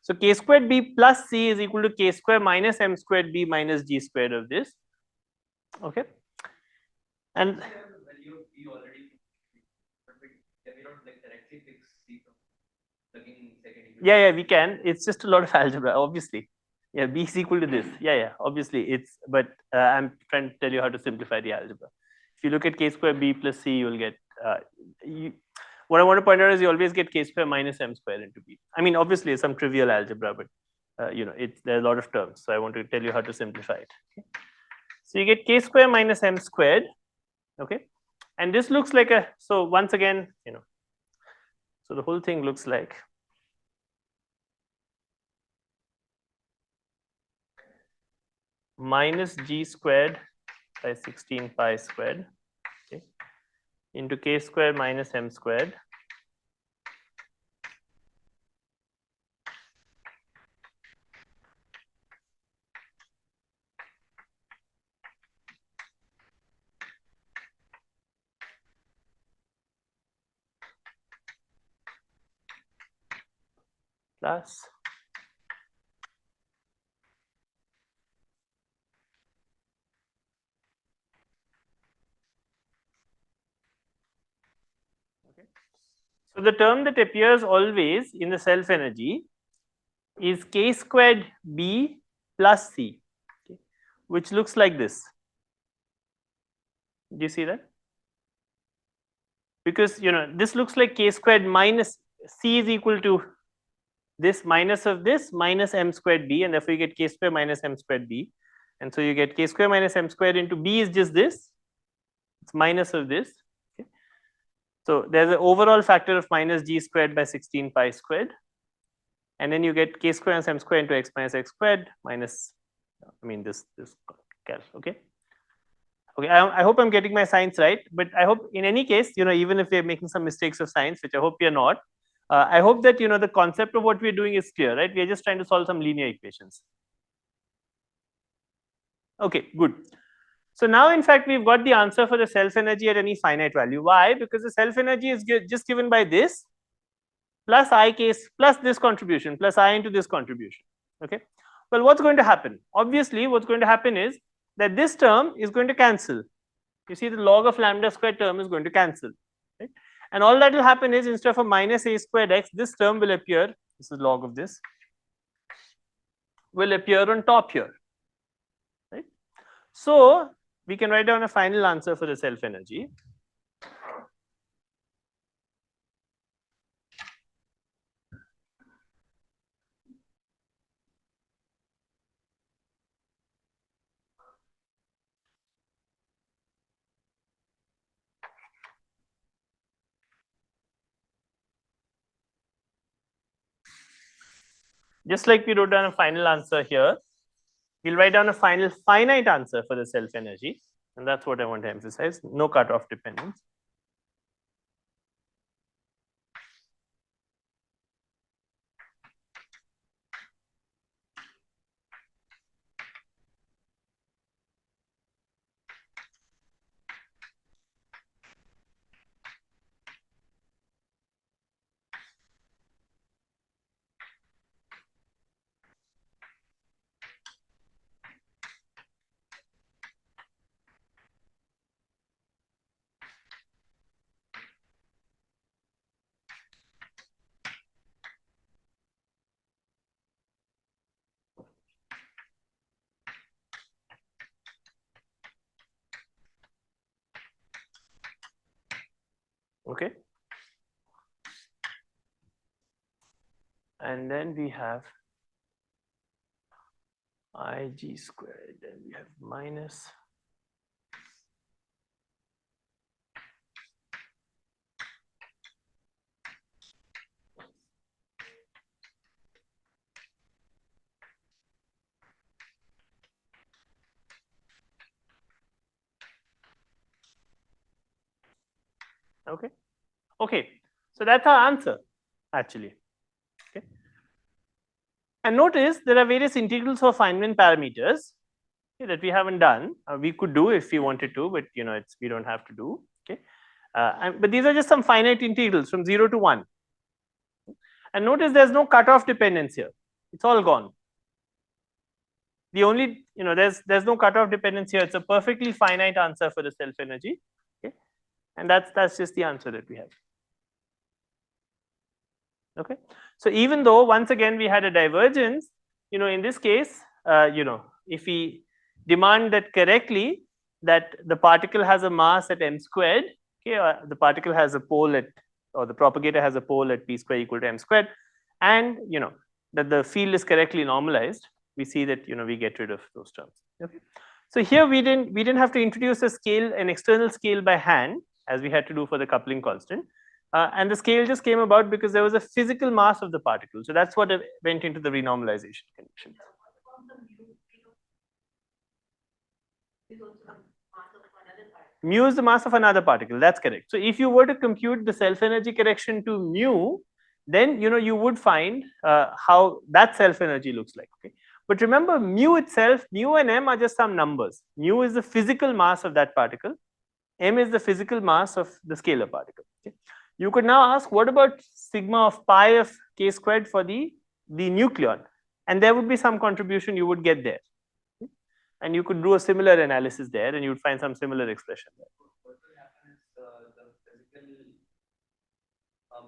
So k squared b plus c is equal to k square minus m squared b minus g squared of this. Okay. And yeah, we can. It's just a lot of algebra, obviously. Yeah, b is equal to this. Yeah, obviously it's, but I'm trying to tell you how to simplify the algebra. If you look at k square b plus c, you'll get, what I want to point out is you always get k square minus m square into b. I mean, obviously it's some trivial algebra, but you know, there are a lot of terms. So I want to tell you how to simplify it. Okay? So you get k square minus m squared, okay? And this looks like a, so once again, you know, so the whole thing looks like minus g squared by 16 pi squared, okay, into k square minus m squared plus so the term that appears always in the self energy is k squared b plus c, okay, which looks like this. Do you see that? Because you know this looks like k squared minus c is equal to this minus of this minus m squared b, and therefore you get k square minus m squared b, and so you get k square minus m squared into b is just this, it's minus of this. Okay. So there's an overall factor of minus g squared by 16 pi squared, and then you get k square minus m squared into x minus x squared minus, I mean this calc. Okay. Okay, I hope I'm getting my signs right, but I hope in any case, you know, even if we're making some mistakes of signs, which I hope we are not, I hope that, you know, the concept of what we're doing is clear, right? We're just trying to solve some linear equations. Okay, good. So now, in fact, we've got the answer for the self energy at any finite value. Why? Because the self energy is just given by this plus I case plus this contribution plus I into this contribution. Okay. Well, what's going to happen? Obviously, what's going to happen is that this term is going to cancel. You see, the log of lambda squared term is going to cancel. Right? And all that will happen is instead of a minus a squared x, this term will appear, this is log of this, will appear on top here. Right? So we can write down a final answer for the self energy. Just like we wrote down a final answer here, We'll write down a final finite answer for the self energy, and that's what I want to emphasize. No cutoff dependence. Okay. And then we have Ig squared, and we have minus okay. Okay, so that's our answer actually. Okay. And notice there are various integrals for Feynman parameters, okay, that we haven't done. We could do if we wanted to, but it's we don't have to do. Okay, but these are just some finite integrals from 0 to 1. And notice there's no cutoff dependence here. It's all gone. The only there's no cutoff dependence here. It's a perfectly finite answer for the self energy. Okay, and that's just the answer that we have. Okay, so even though once again we had a divergence, in this case, if we demand that correctly, that the particle has a mass at m squared, okay, the particle has a pole at, or the propagator has a pole at p square equal to m squared, and that the field is correctly normalized, we see that we get rid of those terms. Okay, so here we didn't have to introduce a scale, an external scale by hand, as we had to do for the coupling constant. And the scale just came about because there was a physical mass of the particle. So that's what went into the renormalization condition. Mu is the mass of another particle. That's correct. So if you were to compute the self energy correction to mu, then you would find how that self energy looks like. Okay, but remember, mu itself, mu and m are just some numbers. Mu is the physical mass of that particle. M is the physical mass of the scalar particle. Okay. You could now ask, what about sigma of pi of k squared for the nucleon? And there would be some contribution you would get there. Okay. And you could do a similar analysis there, and you would find some similar expression there. What will happen is the physical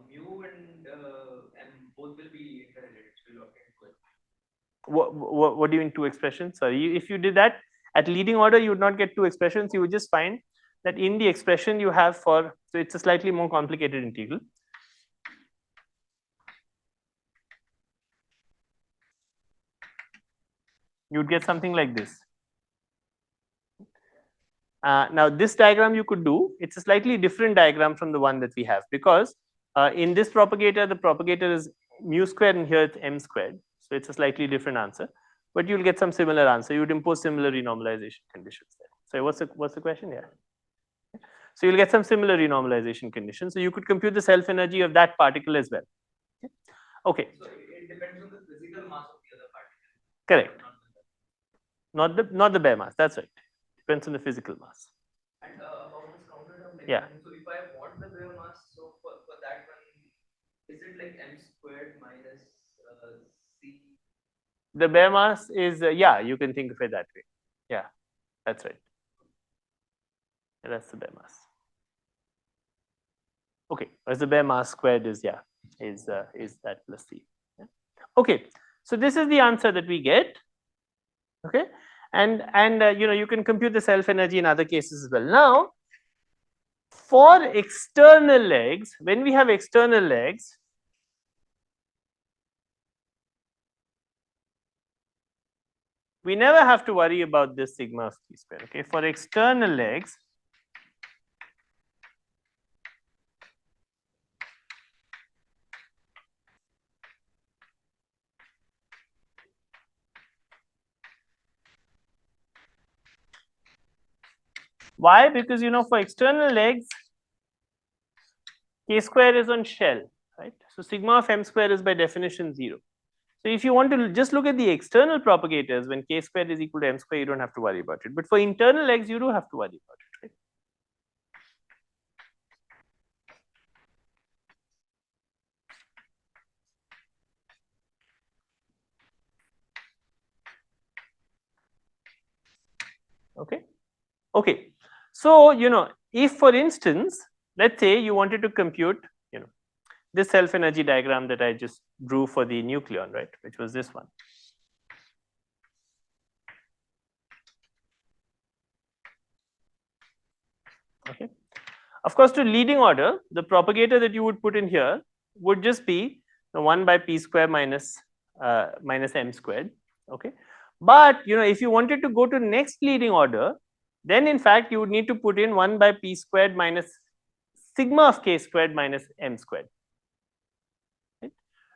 mu and both will be interrelated. So you'll get equal. What do you mean two expressions? Sorry, if you did that at leading order, you would not get two expressions. You would just find that in the expression you have for, so it's a slightly more complicated integral. You'd get something like this. Now this diagram you could do, it's a slightly different diagram from the one that we have, because in this propagator, the propagator is mu squared and here it's m squared. So it's a slightly different answer, but you'll get some similar answer. You would impose similar renormalization conditions there. So what's the question here? So you'll get some similar renormalization conditions. So you could compute the self energy of that particle as well. Okay. So it depends on the physical mass of the other particle. Correct. Not the bare mass. That's right. Depends on the physical mass. And about this counter term, like, yeah. So if I want the bare mass, so for that one, is it like m squared minus c? The bare mass is yeah, you can think of it that way. Yeah, that's right. That's the bare mass. Okay, whereas the bare mass squared is is that plus c. Yeah. Okay, so this is the answer that we get. Okay, and you can compute the self energy in other cases as well. Now, for external legs, when we have external legs, we never have to worry about this sigma of t square. Okay, for external legs, Why? Because for external legs, k square is on shell, right? So sigma of m square is by definition 0. So if you want to just look at the external propagators, when k square is equal to m square, you don't have to worry about it. But for internal legs, you do have to worry about it, right? Okay. Okay. So, if for instance, let's say you wanted to compute, this self energy diagram that I just drew for the nucleon, right, which was this one. Okay. Of course, to leading order, the propagator that you would put in here would just be the 1 by p square minus m squared. Okay. But if you wanted to go to next leading order, then in fact you would need to put in 1 by p squared minus sigma of k squared minus m squared. Right?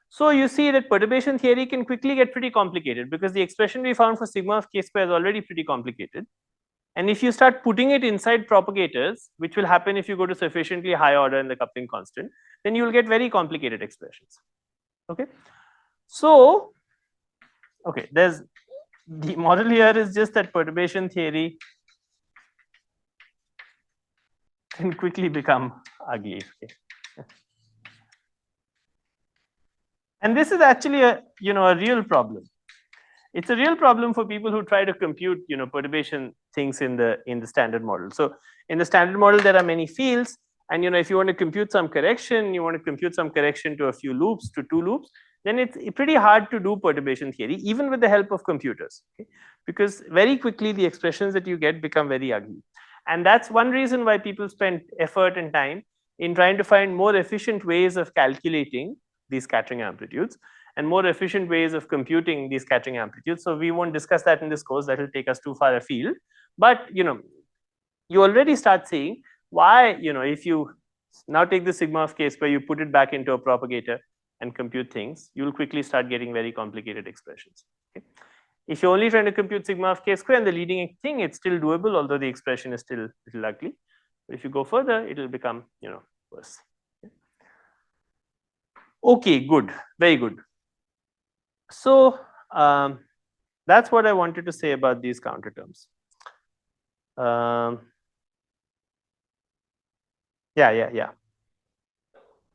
So you see that perturbation theory can quickly get pretty complicated, because the expression we found for sigma of k square is already pretty complicated. And if you start putting it inside propagators, which will happen if you go to sufficiently high order in the coupling constant, then you will get very complicated expressions. Okay. So, okay, there's the model here is just that perturbation theory can quickly become ugly. Okay. And this is actually a real problem. It's a real problem for people who try to compute perturbation things in the standard model. So in the standard model there are many fields, and if you want to compute some correction, to a few loops, to 2 loops, then it's pretty hard to do perturbation theory even with the help of computers, okay? Because very quickly the expressions that you get become very ugly. And that's one reason why people spend effort and time in trying to find more efficient ways of calculating these scattering amplitudes and more efficient ways of computing these scattering amplitudes. So we won't discuss that in this course, that will take us too far afield. But you already start seeing why, if you now take the sigma of k square, you put it back into a propagator and compute things, you'll quickly start getting very complicated expressions. Okay? If you're only trying to compute sigma of k square and the leading thing, it's still doable, although the expression is still a little ugly. But if you go further, it will become worse. Okay, good, very good. So that's what I wanted to say about these counter terms. Yeah.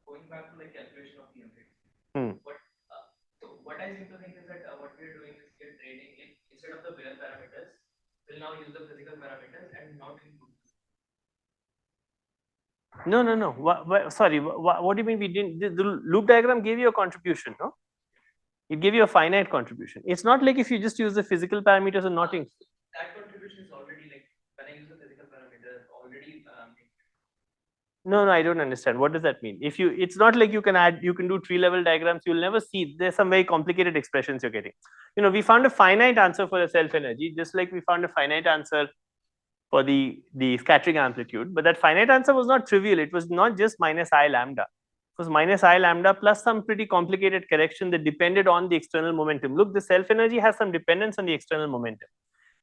Going back to like calculation of the amplitude. Hmm. So what I seem to think is that what we are doing is we are trading in, instead of the bare parameters, we'll now use the physical parameters and not include. No. Sorry, what do you mean we didn't? The loop diagram gave you a contribution, no? It gave you a finite contribution. It's not like if you just use the physical parameters and not include. That contribution is already like when I use the physical parameters already. No, I don't understand. What does that mean? It's not like you can do tree level diagrams. You'll never see. There's some very complicated expressions you're getting. We found a finite answer for the self energy, just like we found a finite answer for the scattering amplitude. But that finite answer was not trivial. It was not just minus I lambda. It was minus I lambda plus some pretty complicated correction that depended on the external momentum. Look, the self energy has some dependence on the external momentum.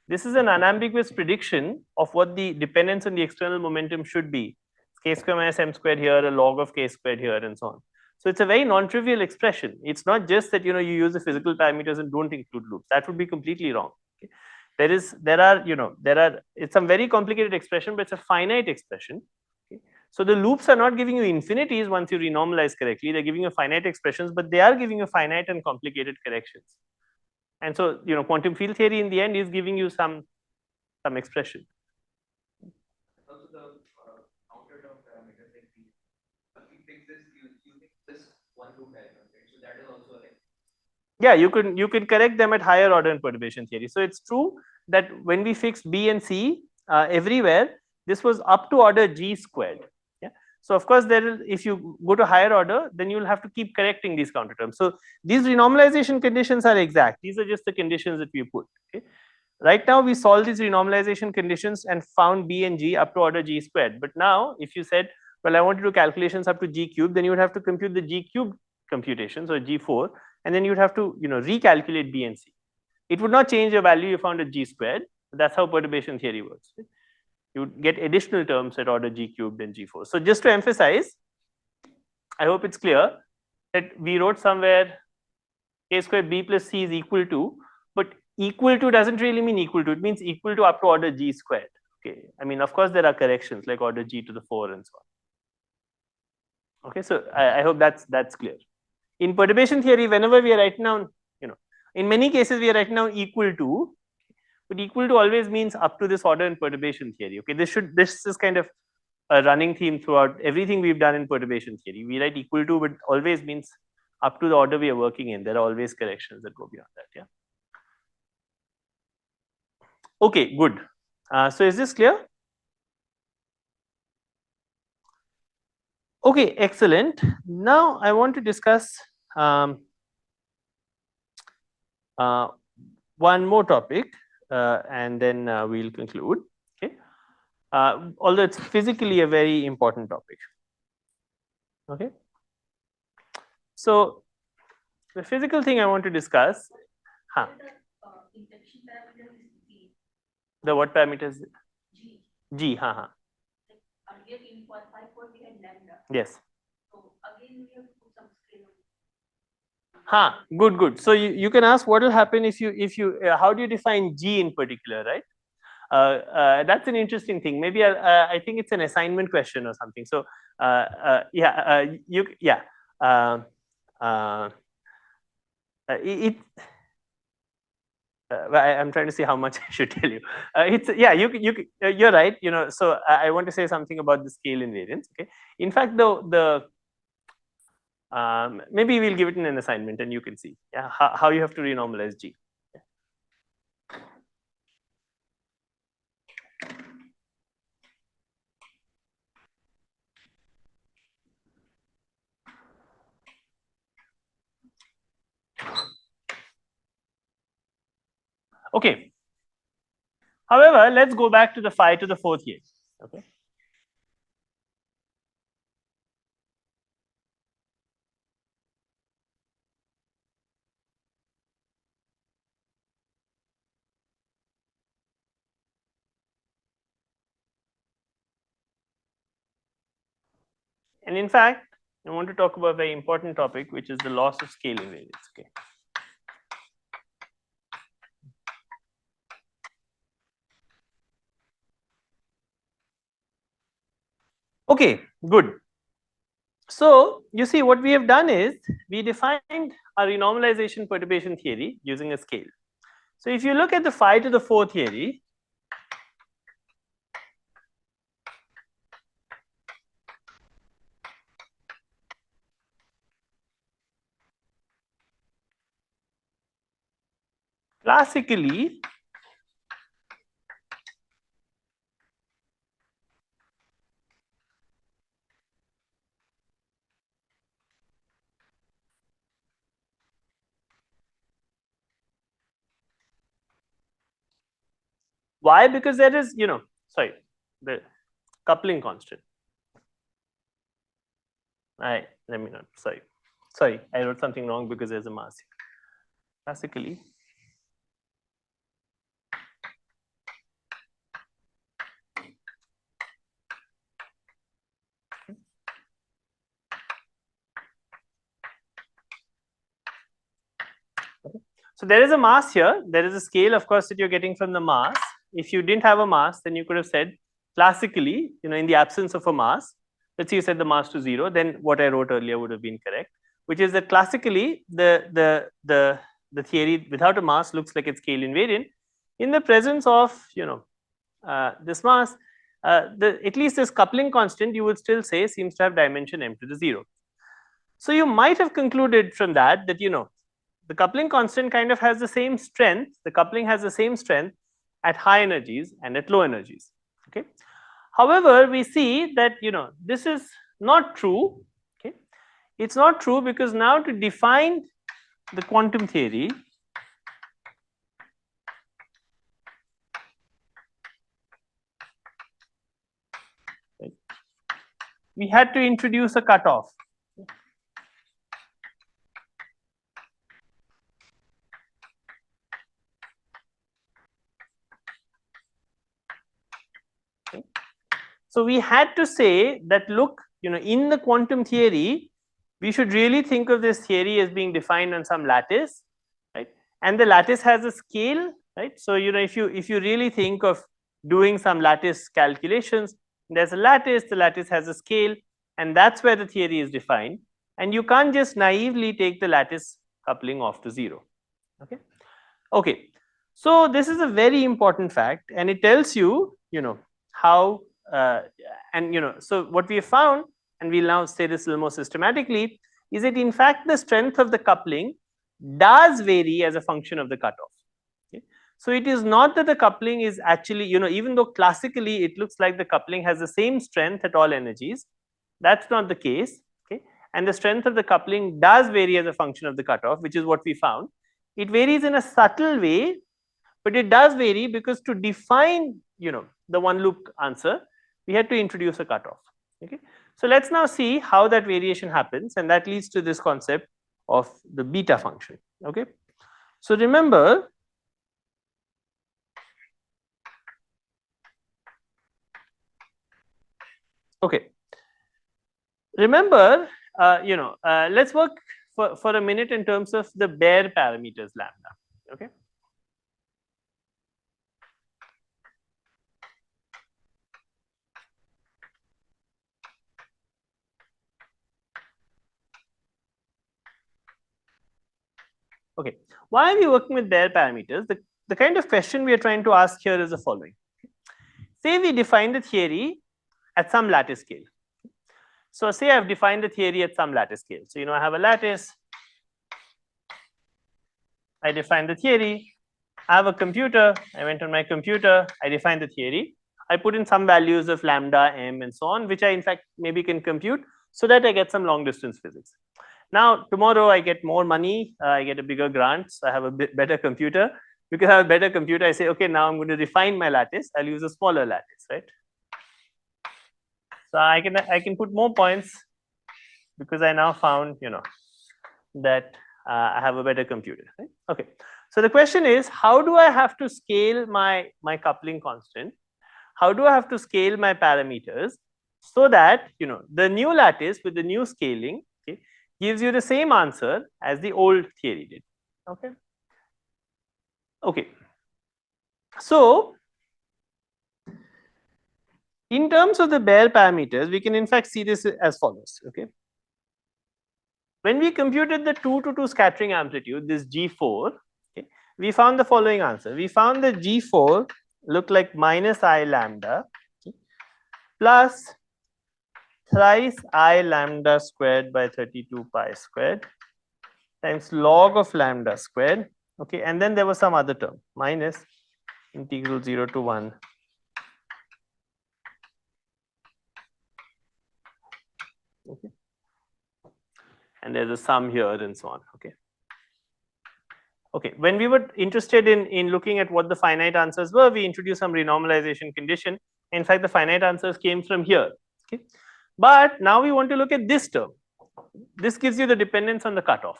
This is an unambiguous prediction of what the dependence on the external momentum should be. K square minus m squared here, a log of k squared here, and so on. So it's a very non-trivial expression. It's not just that you use the physical parameters and don't include loops. That would be completely wrong. Okay? It's some very complicated expression, but it's a finite expression. Okay? So the loops are not giving you infinities once you renormalize correctly. They're giving you finite expressions, but they are giving you finite and complicated corrections. And so quantum field theory in the end is giving you some expression. Also the counter term parameters like we fix this using this one loop diagram, right? So that is also like. Yeah, you can correct them at higher order in perturbation theory. So it's true that when we fixed B and C everywhere, this was up to order G squared. Yeah. So of course if you go to higher order, then you'll have to keep correcting these counter terms. So these renormalization conditions are exact. These are just the conditions that we put. Okay. Right now we solved these renormalization conditions and found B and G up to order G squared. But now if you said, well, I want to do calculations up to G cubed, then you would have to compute the G cubed computations, or G4, and then you'd have to recalculate B and C. It would not change your value you found at G squared. That's how perturbation theory works. Right? you would get additional terms at order g cubed and g4. So just to emphasize, I hope it's clear that we wrote somewhere a square b plus c is equal to, but equal to doesn't really mean equal to, it means equal to up to order g squared. Okay, I mean, of course there are corrections like order g to the 4 and so on. Okay, so I hope that's clear. In perturbation theory, whenever we are writing down, in many cases we are writing down equal to, but equal to always means up to this order in perturbation theory. Okay, this is kind of a running theme throughout everything we've done in perturbation theory. We write equal to, but always means up to the order we are working in. There are always corrections that go beyond that. Yeah. Okay, good. So is this clear? Okay, excellent. Now I want to discuss one more topic, and then we'll conclude. Okay, although it's physically a very important topic. Okay, so the physical thing I want to discuss. Huh. The what parameters? G. Huh. Earlier in 154 we had lambda. Yes. So again we have to put some scale. Good. So you can ask what will happen if you how do you define G in particular, right? That's an interesting thing. Maybe I think it's an assignment question or something. So I'm trying to see how much I should tell you. You're right. So I want to say something about the scale invariance. Okay. In fact, maybe we'll give it in an assignment, and you can see how you have to renormalize G. Okay. However, let's go back to the phi to the 4th here. Okay. And in fact, I want to talk about a very important topic, which is the loss of scale invariance. Okay. Okay, good. So you see, what we have done is we defined a renormalization perturbation theory using a scale. So if you look at the phi to the 4th theory, classically why? Because there is, sorry, the coupling constant. Let me not, sorry, I wrote something wrong because there's a mass here. Classically, so there is a mass here, there is a scale, of course, that you're getting from the mass. If you didn't have a mass, then you could have said classically, in the absence of a mass, let's say you set the mass to 0, then what I wrote earlier would have been correct, which is that classically the theory without a mass looks like it's scale invariant. In the presence of this mass, at least this coupling constant, you would still say seems to have dimension m to the 0. So you might have concluded from that the coupling constant kind of has the same strength, the coupling has the same strength at high energies and at low energies. Okay. However, we see that this is not true. Okay. It's not true because now to define the quantum theory, we had to introduce a cutoff. Okay. So we had to say that, look, in the quantum theory, we should really think of this theory as being defined on some lattice, right? And the lattice has a scale, right? So if you really think of doing some lattice calculations, there's a lattice, the lattice has a scale, and that's where the theory is defined. And you can't just naively take the lattice coupling off to 0. Okay. Okay. So this is a very important fact, and it tells you, how and so what we have found, and we'll now say this a little more systematically, is that in fact the strength of the coupling does vary as a function of the cutoff. Okay. So it is not that the coupling is actually, even though classically it looks like the coupling has the same strength at all energies, that's not the case. Okay. And the strength of the coupling does vary as a function of the cutoff, which is what we found. It varies in a subtle way, but it does vary because to define, the one loop answer, we had to introduce a cutoff. Okay. So let's now see how that variation happens, and that leads to this concept of the beta function. Okay. So remember, okay, remember, let's work for a minute in terms of the bare parameters lambda. Okay. Okay, why are we working with bare parameters? The kind of question we are trying to ask here is the following. Say we define the theory at some lattice scale. So say I've defined the theory at some lattice scale. So I have a lattice, I define the theory, I have a computer, I went on my computer, I define the theory, I put in some values of lambda, m, and so on, which I in fact maybe can compute so that I get some long distance physics. Now tomorrow I get more money, I get a bigger grant, so I have a bit better computer. Because I have a better computer, I say, okay, now I'm going to refine my lattice, I'll use a smaller lattice, right? So I can put more points because I now found, that I have a better computer, right? Okay. So the question is, how do I have to scale my coupling constant? How do I have to scale my parameters so that, the new lattice with the new scaling, okay, gives you the same answer as the old theory did. Okay. Okay. So in terms of the bare parameters, we can in fact see this as follows. Okay. When we computed the 2 to 2 scattering amplitude, this G4, okay, we found the following answer. We found that G4 looked like minus I lambda, okay, plus thrice I lambda squared by 32 pi squared times log of lambda squared. Okay, and then there was some other term, minus integral 0 to 1 . Okay. And there's a sum here and so on. Okay. Okay. When we were interested in looking at what the finite answers were, we introduced some renormalization condition. In fact, the finite answers came from here. Okay. But now we want to look at this term. This gives you the dependence on the cutoff.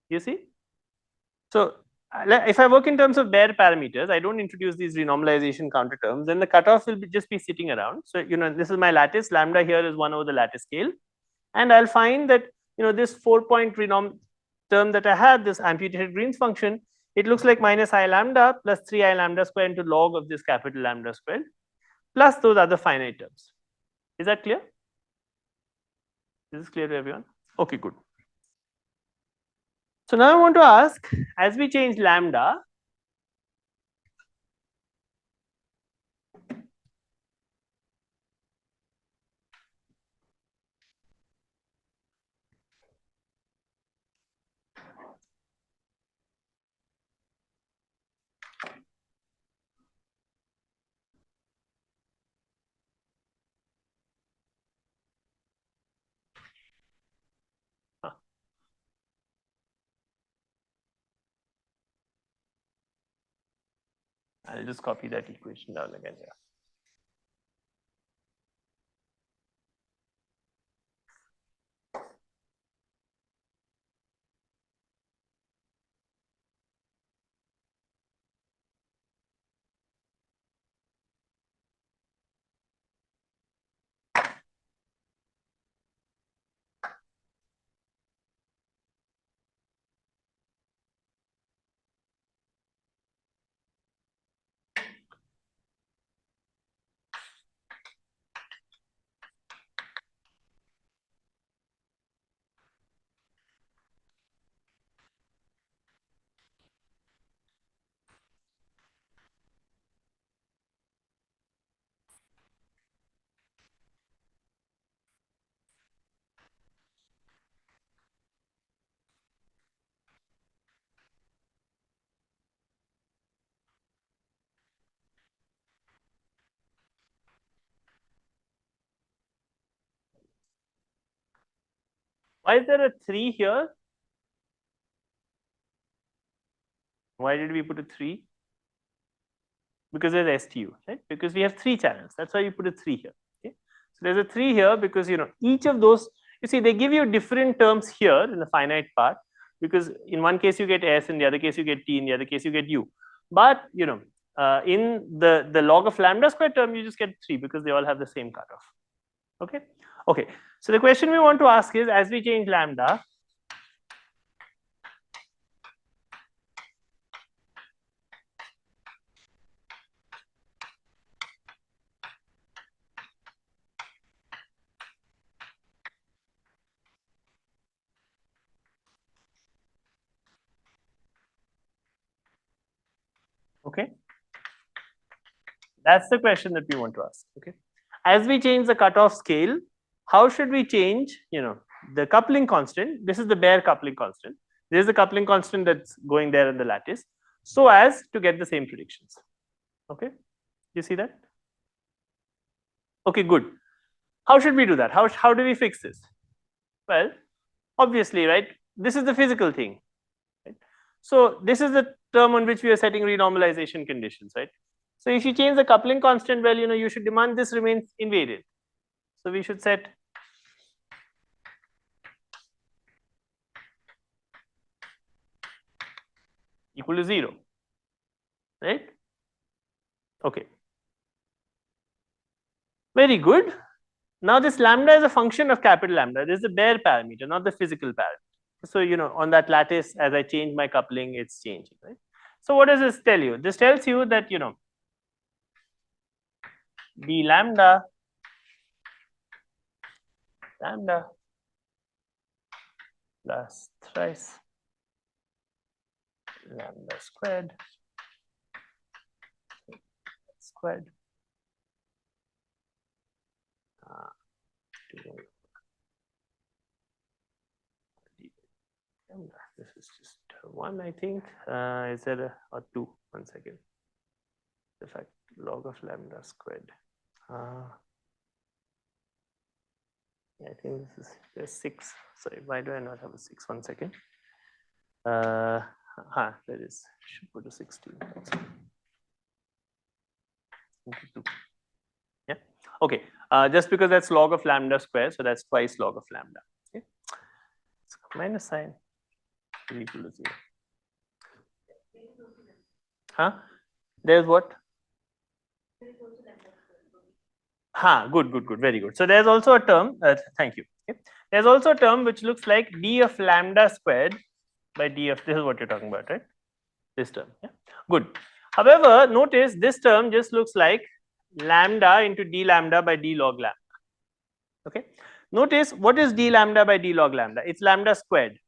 You see? So if I work in terms of bare parameters, I don't introduce these renormalization counter terms, then the cutoff will just be sitting around. So this is my lattice. Lambda here is 1 over the lattice scale. And I'll find that this 4-point renorm term that I had, this amputated Green's function, it looks like minus I lambda plus 3 I lambda square into log of this capital lambda squared plus those other finite terms. Is that clear? Is this clear to everyone? Okay, good. So now I want to ask, as we change lambda, I'll just copy that equation down again here. Why is there a 3 here? Why did we put a 3? Because there's STU, right? Because we have 3 channels. That's why you put a 3 here. Okay? So there's a 3 here because each of those, you see, they give you different terms here in the finite part, because in one case you get S, in the other case you get T, in the other case you get U. But in the log of lambda square term, you just get 3 because they all have the same cutoff. Okay. Okay. So the question we want to ask is, as we change lambda, okay, that's the question that we want to ask. Okay, as we change the cutoff scale, how should we change the coupling constant? This is the bare coupling constant. This is the coupling constant that's going there in the lattice, so as to get the same predictions. Okay, you see that? Okay, good. How should we do that? How do we fix this? Well, obviously, right, this is the physical thing, right? So this is the term on which we are setting renormalization conditions, right? So if you change the coupling constant, well, you should demand this remains invariant. So we should set equal to 0, right? Okay. Very good. Now this lambda is a function of capital lambda. This is the bare parameter, not the physical parameter. So on that lattice, as I change my coupling, it's changing, right? So what does this tell you? This tells you that d lambda plus thrice lambda squared this is just 1, I think. Is there or 2? 1 second. The fact log of lambda squared. I think this is there's 6. Sorry, why do I not have a 6? 1 second. There is. Should put a 16. Yeah. Okay. Just because that's log of lambda square, so that's twice log of lambda. Okay. So minus sign is equal to 0. Huh? There's what? Good. Very good. So there's also a term. Thank you. Okay. There's also a term which looks like d of lambda squared by d of, this is what you're talking about, right? This term. Yeah. Good. However, notice this term just looks like lambda into d lambda by d log lambda. Okay. Notice what is d lambda by d log lambda? It's lambda squared.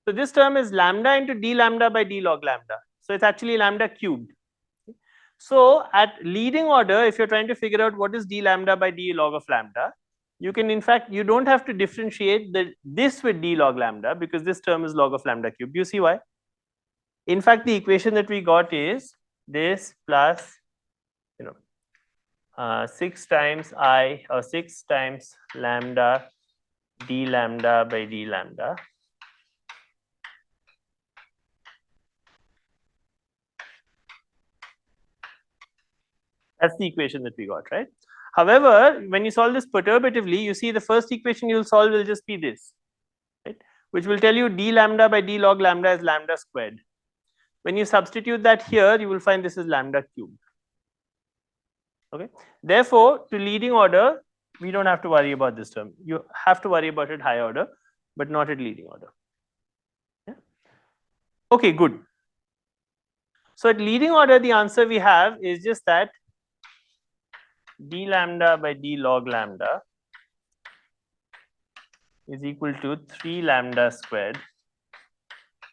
So this term is lambda into d lambda by d log lambda. So it's actually lambda cubed. So at leading order, if you're trying to figure out what is d lambda by d log of lambda, you can, in fact, you don't have to differentiate this with d log lambda because this term is log of lambda cubed. Do you see why? In fact, the equation that we got is this plus 6 times I, or 6 times lambda d lambda by d lambda That's the equation that we got, right? However, when you solve this perturbatively, you see the first equation you'll solve will just be this, right? Which will tell you d lambda by d log lambda is lambda squared. When you substitute that here, you will find this is lambda cubed. Okay. Therefore, to leading order, we don't have to worry about this term. You have to worry about it high order, but not at leading order. Yeah. Okay, good. So at leading order, the answer we have is just that d lambda by d log lambda is equal to 3 lambda squared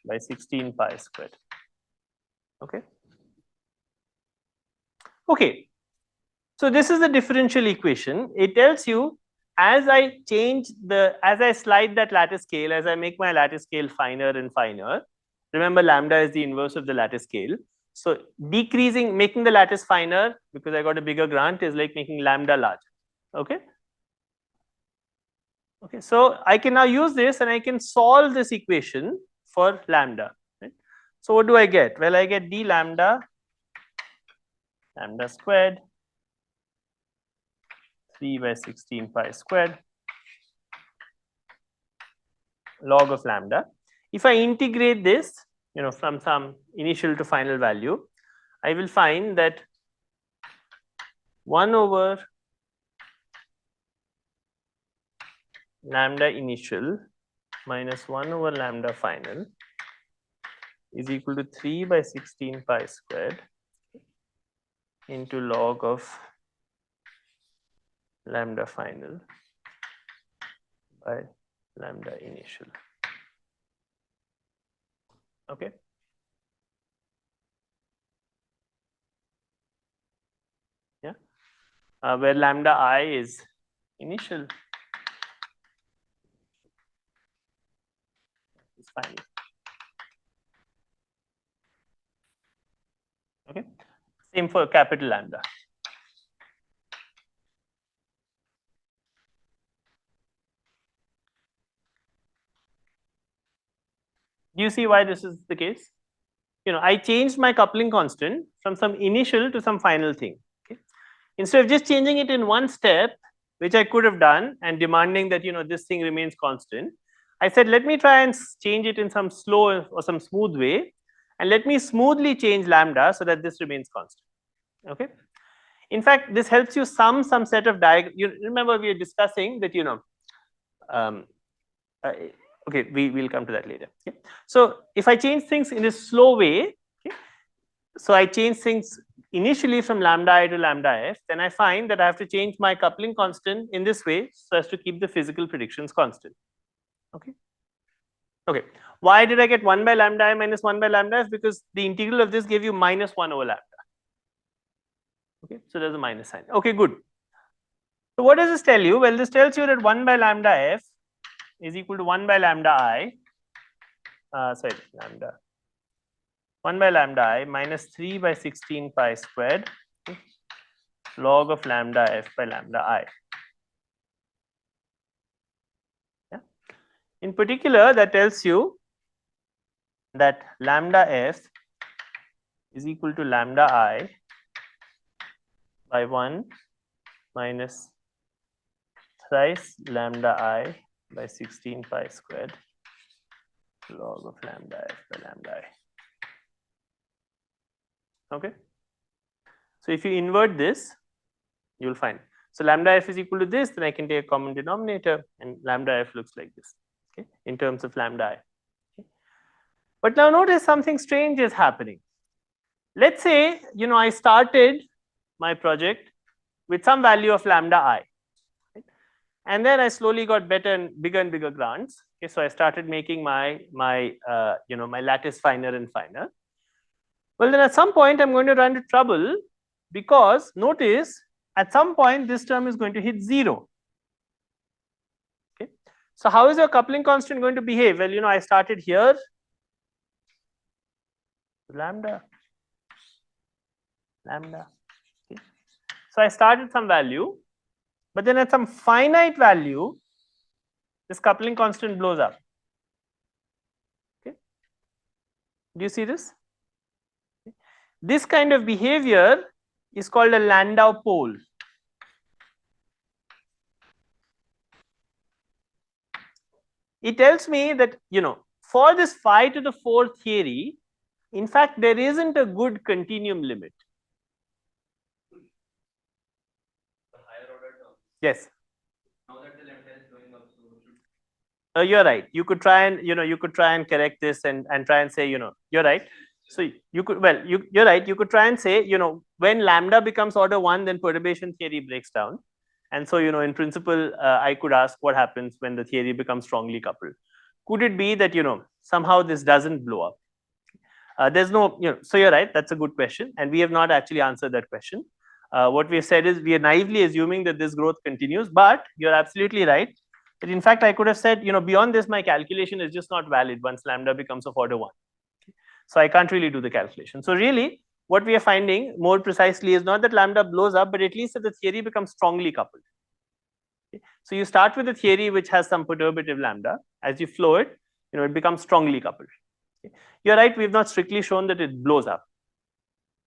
by 16 pi squared. Okay. Okay. So this is the differential equation. It tells you as I slide that lattice scale, as I make my lattice scale finer and finer, remember lambda is the inverse of the lattice scale. So decreasing, making the lattice finer because I got a bigger grant is like making lambda larger. Okay. Okay, so I can now use this and I can solve this equation for lambda. Right? So what do I get? Well, I get d lambda squared 3 by 16 pi squared log of lambda. If I integrate this, from some initial to final value, I will find that 1 over lambda initial minus 1 over lambda final is equal to 3 by 16 pi squared into log of lambda final by lambda initial. Okay. Yeah. Where lambda I is initial. Is final. Okay. Same for capital lambda. Do you see why this is the case? I changed my coupling constant from some initial to some final thing. Okay? Instead of just changing it in one step, which I could have done and demanding that this thing remains constant, I said let me try and change it in some slow or some smooth way, and let me smoothly change lambda so that this remains constant. Okay. In fact, this helps you sum some set of diagram. You remember we were discussing that okay, we will come to that later. Okay. So if I change things in a slow way, okay, so I change things initially from lambda I to lambda f, then I find that I have to change my coupling constant in this way so as to keep the physical predictions constant. Okay. Okay. Why did I get 1 by lambda I minus 1 by lambda f? Because the integral of this gave you minus 1 over lambda. Okay. So there's a minus sign. Okay, good. So what does this tell you? Well, this tells you that 1 by lambda f is equal to 1 by lambda I, lambda 1 by lambda I minus 3 by 16 pi squared log of lambda f by lambda I. Yeah. In particular, that tells you that lambda f is equal to lambda I by 1 minus thrice lambda I by 16 pi squared log of lambda f by lambda I. Okay. So if you invert this, you will find. So lambda f is equal to this, then I can take a common denominator, and lambda f looks like this, okay, in terms of lambda I. Okay. But now notice something strange is happening. Let's say, I started my project with some value of lambda I. Right? And then I slowly got better and bigger grants. Okay, so I started making my lattice finer and finer. Well, then at some point I'm going to run into trouble, because notice at some point this term is going to hit 0. Okay. So how is your coupling constant going to behave? Well, I started here, lambda. Okay. So I started some value, but then at some finite value, this coupling constant blows up. Okay. Do you see this? Okay. This kind of behavior is called a Landau pole. It tells me that, for this phi to the 4th theory, in fact, there isn't a good continuum limit. The higher order term. Yes. Now that the lambda is going up, so You're right. You could try and correct this and try and say, you're right. So you could, you're right. You could try and say, when lambda becomes order 1, then perturbation theory breaks down. And so, in principle, I could ask what happens when the theory becomes strongly coupled. Could it be that, somehow this doesn't blow up? There's no, so you're right. That's a good question. And we have not actually answered that question. What we have said is we are naively assuming that this growth continues, but you're absolutely right. That in fact, I could have said, beyond this, my calculation is just not valid once lambda becomes of order 1. So I can't really do the calculation. So really, what we are finding more precisely is not that lambda blows up, but at least that the theory becomes strongly coupled. So you start with a theory which has some perturbative lambda. As you flow it, it becomes strongly coupled. Okay. You're right, we've not strictly shown that it blows up.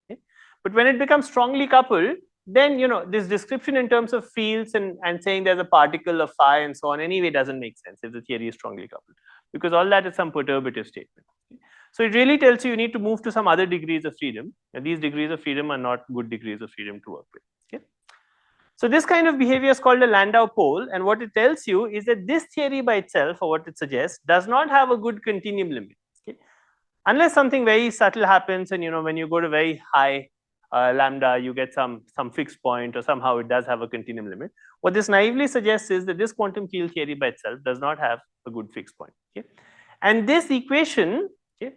Okay. But when it becomes strongly coupled, then this description in terms of fields and saying there's a particle of phi and so on anyway doesn't make sense if the theory is strongly coupled, because all that is some perturbative statement. Okay. So it really tells you need to move to some other degrees of freedom, and these degrees of freedom are not good degrees of freedom to work with. Okay. So this kind of behavior is called a Landau pole, and what it tells you is that this theory by itself, or what it suggests, does not have a good continuum limit. Okay. Unless something very subtle happens, and when you go to very high lambda, you get some fixed point, or somehow it does have a continuum limit. What this naively suggests is that this quantum field theory by itself does not have a good fixed point. Okay. And this equation, okay,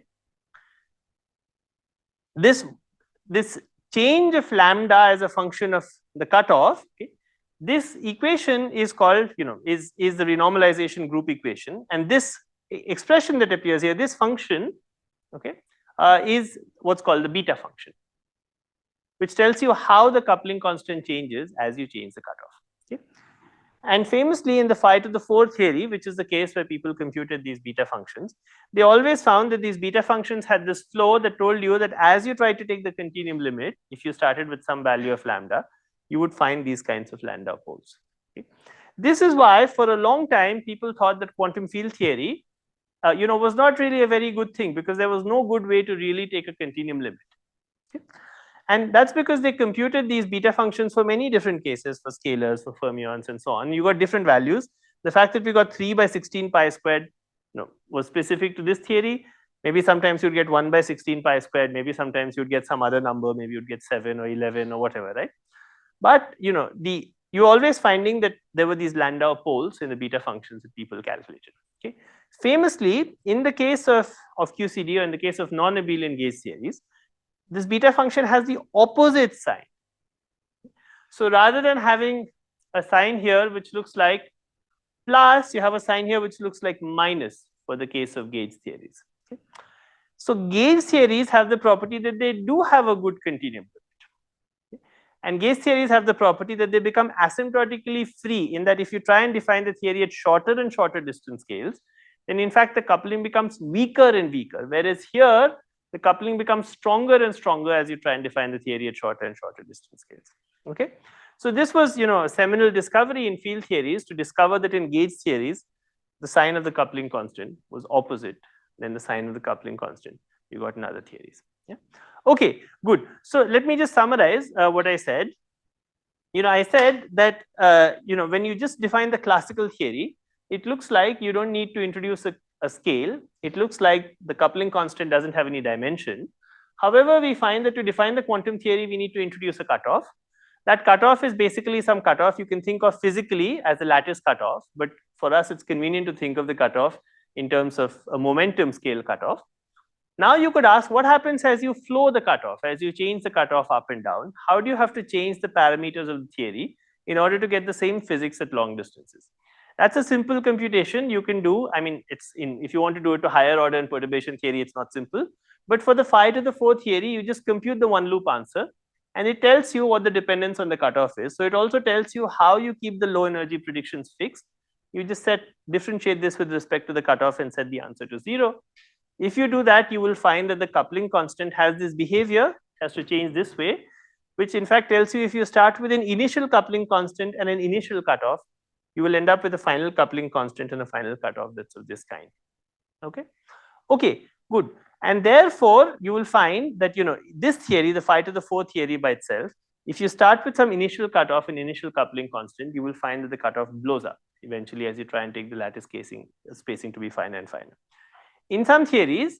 this change of lambda as a function of the cutoff, okay, this equation is called, is the renormalization group equation, and this expression that appears here, this function, okay, is what's called the beta function, which tells you how the coupling constant changes as you change the cutoff. Okay. And famously in the phi to the 4 theory, which is the case where people computed these beta functions, they always found that these beta functions had this flow that told you that as you try to take the continuum limit, if you started with some value of lambda, you would find these kinds of Landau poles. Okay. This is why for a long time people thought that quantum field theory was not really a very good thing, because there was no good way to really take a continuum limit. Okay. And that's because they computed these beta functions for many different cases, for scalars, for fermions, and so on. You got different values. The fact that we got 3 by 16 pi squared was specific to this theory. Maybe sometimes you'd get 1 by 16 pi squared, maybe sometimes you'd get some other number, maybe you'd get 7 or 11 or whatever, right? But you're always finding that there were these Landau poles in the beta functions that people calculated. Okay. Famously, in the case of QCD, or in the case of non-abelian gauge theories, this beta function has the opposite sign. So rather than having a sign here which looks like plus, you have a sign here which looks like minus for the case of gauge theories. Okay. So gauge theories have the property that they do have a good continuum limit. Okay. And gauge theories have the property that they become asymptotically free, in that if you try and define the theory at shorter and shorter distance scales, then in fact the coupling becomes weaker and weaker, whereas here the coupling becomes stronger and stronger as you try and define the theory at shorter and shorter distance scales. Okay. So this was, a seminal discovery in field theories, to discover that in gauge theories, the sign of the coupling constant was opposite than the sign of the coupling constant you got in other theories. Yeah. Okay, good. So let me just summarize what I said. I said that, when you just define the classical theory, it looks like you don't need to introduce a scale. It looks like the coupling constant doesn't have any dimension. However, we find that to define the quantum theory, we need to introduce a cutoff. That cutoff is basically some cutoff you can think of physically as a lattice cutoff, but for us it's convenient to think of the cutoff in terms of a momentum scale cutoff. Now you could ask, what happens as you flow the cutoff, as you change the cutoff up and down? How do you have to change the parameters of the theory in order to get the same physics at long distances? That's a simple computation you can do. I mean, if you want to do it to higher order in perturbation theory, it's not simple. But for the phi to the 4 theory, you just compute the one loop answer, and it tells you what the dependence on the cutoff is. So it also tells you how you keep the low energy predictions fixed. You just differentiate this with respect to the cutoff and set the answer to 0. If you do that, you will find that the coupling constant has this behavior, has to change this way, which in fact tells you if you start with an initial coupling constant and an initial cutoff, you will end up with a final coupling constant and a final cutoff that's of this kind. Okay. Okay, good. And therefore, you will find that, this theory, the phi to the 4 theory by itself, if you start with some initial cutoff and initial coupling constant, you will find that the cutoff blows up eventually as you try and take the lattice spacing to be finer and finer. In some theories,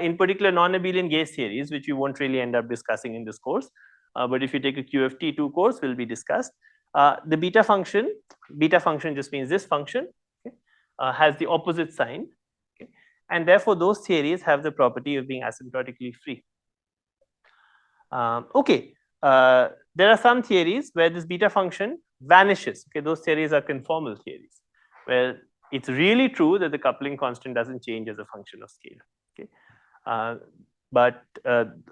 in particular non-abelian gauge theories, which we won't really end up discussing in this course, but if you take a QFT2 course, will be discussed. The beta function just means this function, okay, has the opposite sign, okay, and therefore those theories have the property of being asymptotically free. Okay, there are some theories where this beta function vanishes. Okay, those theories are conformal theories, where it's really true that the coupling constant doesn't change as a function of scale. Okay, but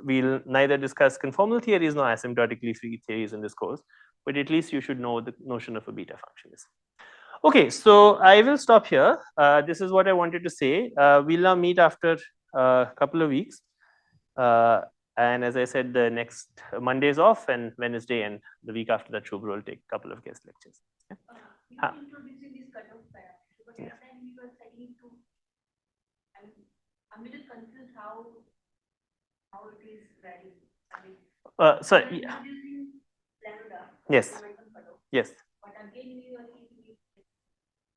we'll neither discuss conformal theories nor asymptotically free theories in this course. But at least you should know the notion of a beta function is. Okay, so I will stop here. This is what I wanted to say. We'll now meet after a couple of weeks. And as I said, the next Monday is off, and Wednesday and the week after that, Shubhra will take a couple of guest lectures. We Huh. were introducing this cutoff parameter, but Yeah. that time we were setting to, I'm a little confused how it is varying. I mean, So, we are yeah. introducing lambda. Yes. Momentum cutoff, Yes. but again we are keeping it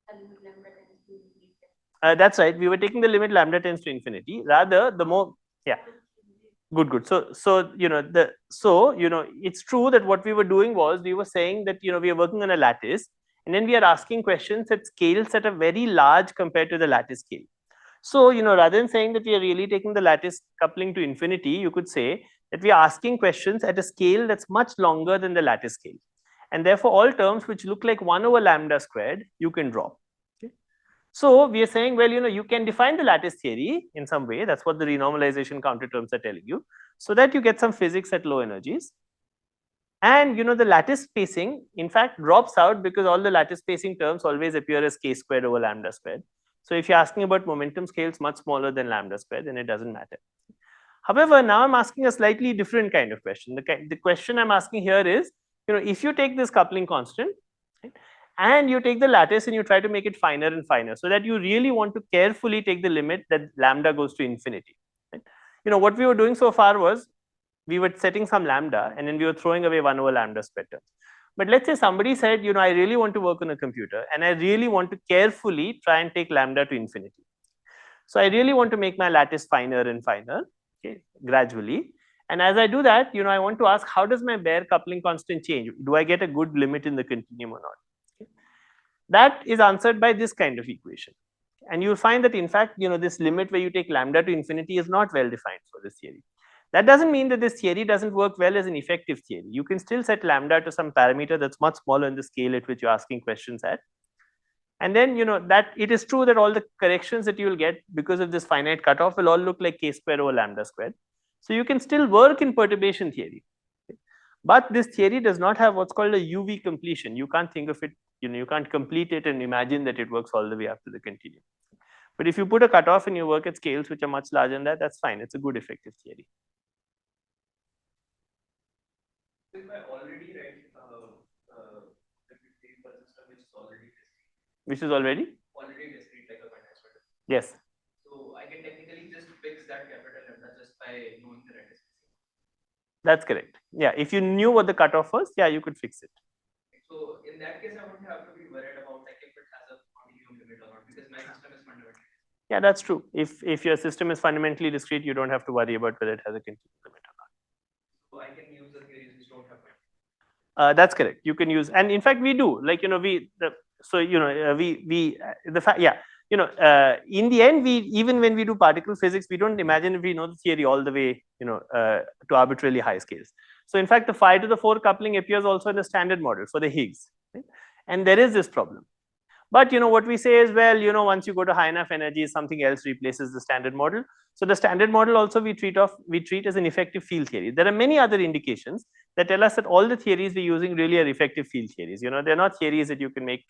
the limit lambda tends to infinity. That's right. We were taking the limit lambda tends to infinity. Rather, the more, yeah. Good. So it's true that what we were doing was we were saying that we are working on a lattice, and then we are asking questions at scales that are very large compared to the lattice scale. So rather than saying that we are really taking the lattice coupling to infinity, you could say that we are asking questions at a scale that's much longer than the lattice scale, and therefore all terms which look like 1 over lambda squared you can drop. So we are saying, well, you can define the lattice theory in some way. That's what the renormalization counter terms are telling you, so that you get some physics at low energies. And the lattice spacing, in fact, drops out because all the lattice spacing terms always appear as k squared over lambda squared. So if you're asking about momentum scales much smaller than lambda squared, then it doesn't matter. However, now I'm asking a slightly different kind of question. The question I'm asking here is, if you take this coupling constant, right, and you take the lattice and you try to make it finer and finer, so that you really want to carefully take the limit that lambda goes to infinity. Right? What we were doing so far was we were setting some lambda and then we were throwing away 1 over lambda squared terms. But let's say somebody said, I really want to work on a computer and I really want to carefully try and take lambda to infinity. So I really want to make my lattice finer and finer, okay, gradually. And as I do that, I want to ask, how does my bare coupling constant change? Do I get a good limit in the continuum or not? Okay. That is answered by this kind of equation. And you'll find that, in fact, this limit where you take lambda to infinity is not well defined for this theory. That doesn't mean that this theory doesn't work well as an effective theory. You can still set lambda to some parameter that's much smaller in the scale at which you're asking questions at. And then, that it is true that all the corrections that you will get because of this finite cutoff will all look like k square over lambda squared. So you can still work in perturbation theory. But this theory does not have what's called a UV completion. You can't think of it, you can't complete it and imagine that it works all the way up to the continuum. But if you put a cutoff and you work at scales which are much larger than that, that's fine. It's a good effective theory. So if I already write the theory for a system which is already discrete. Which is already Discrete like a quantization. Yes. So I can technically just fix that capital lambda just by knowing the lattice spacing. That's correct. Yeah, if you knew what the cutoff was, yeah, you could fix it. So in that case, I wouldn't have to be worried about like if it has a continuum limit or not, because my system is fundamentally. Yeah, that's true. If your system is fundamentally discrete, you don't have to worry about whether it has a continuum limit or not. So I can use the theories which don't have continuum. That's correct. You can use, and in fact, we do. Like in the end, even when we do particle physics, we don't imagine if we know the theory all the way, to arbitrarily high scales. So in fact, the 5 to the 4 coupling appears also in the standard model for the Higgs, right? And there is this problem. But what we say is, well, once you go to high enough energy, something else replaces the standard model. So the standard model also we treat as an effective field theory. There are many other indications that tell us that all the theories we're using really are effective field theories. They're not theories that you can make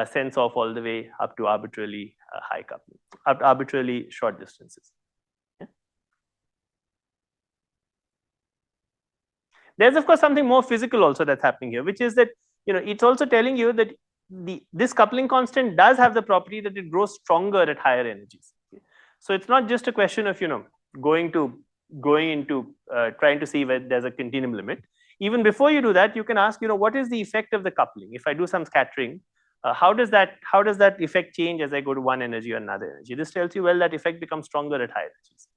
sense of all the way up to arbitrarily high coupling, up to arbitrarily short distances. Yeah. There's of course something more physical also that's happening here, which is that it's also telling you that this coupling constant does have the property that it grows stronger at higher energies. So it's not just a question of going into trying to see where there's a continuum limit. Even before you do that, you can ask what is the effect of the coupling? If I do some scattering, how does that effect change as I go to one energy or another energy? This tells you, well, that effect becomes stronger at higher energies.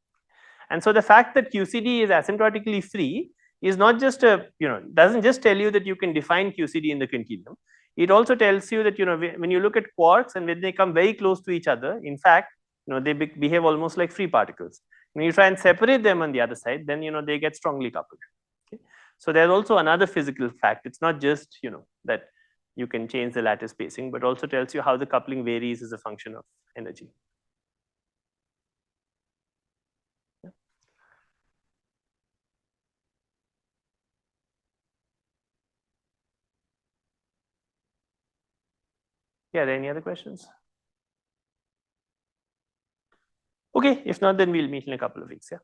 And so the fact that QCD is asymptotically free is not just doesn't just tell you that you can define QCD in the continuum. It also tells you that when you look at quarks and when they come very close to each other, in fact, they behave almost like free particles. When you try and separate them on the other side, then they get strongly coupled. Okay? So there's also another physical fact. It's not just that you can change the lattice spacing, but also tells you how the coupling varies as a function of energy. Yeah, any other questions? Okay, if not, then we'll meet in a couple of weeks. Yeah.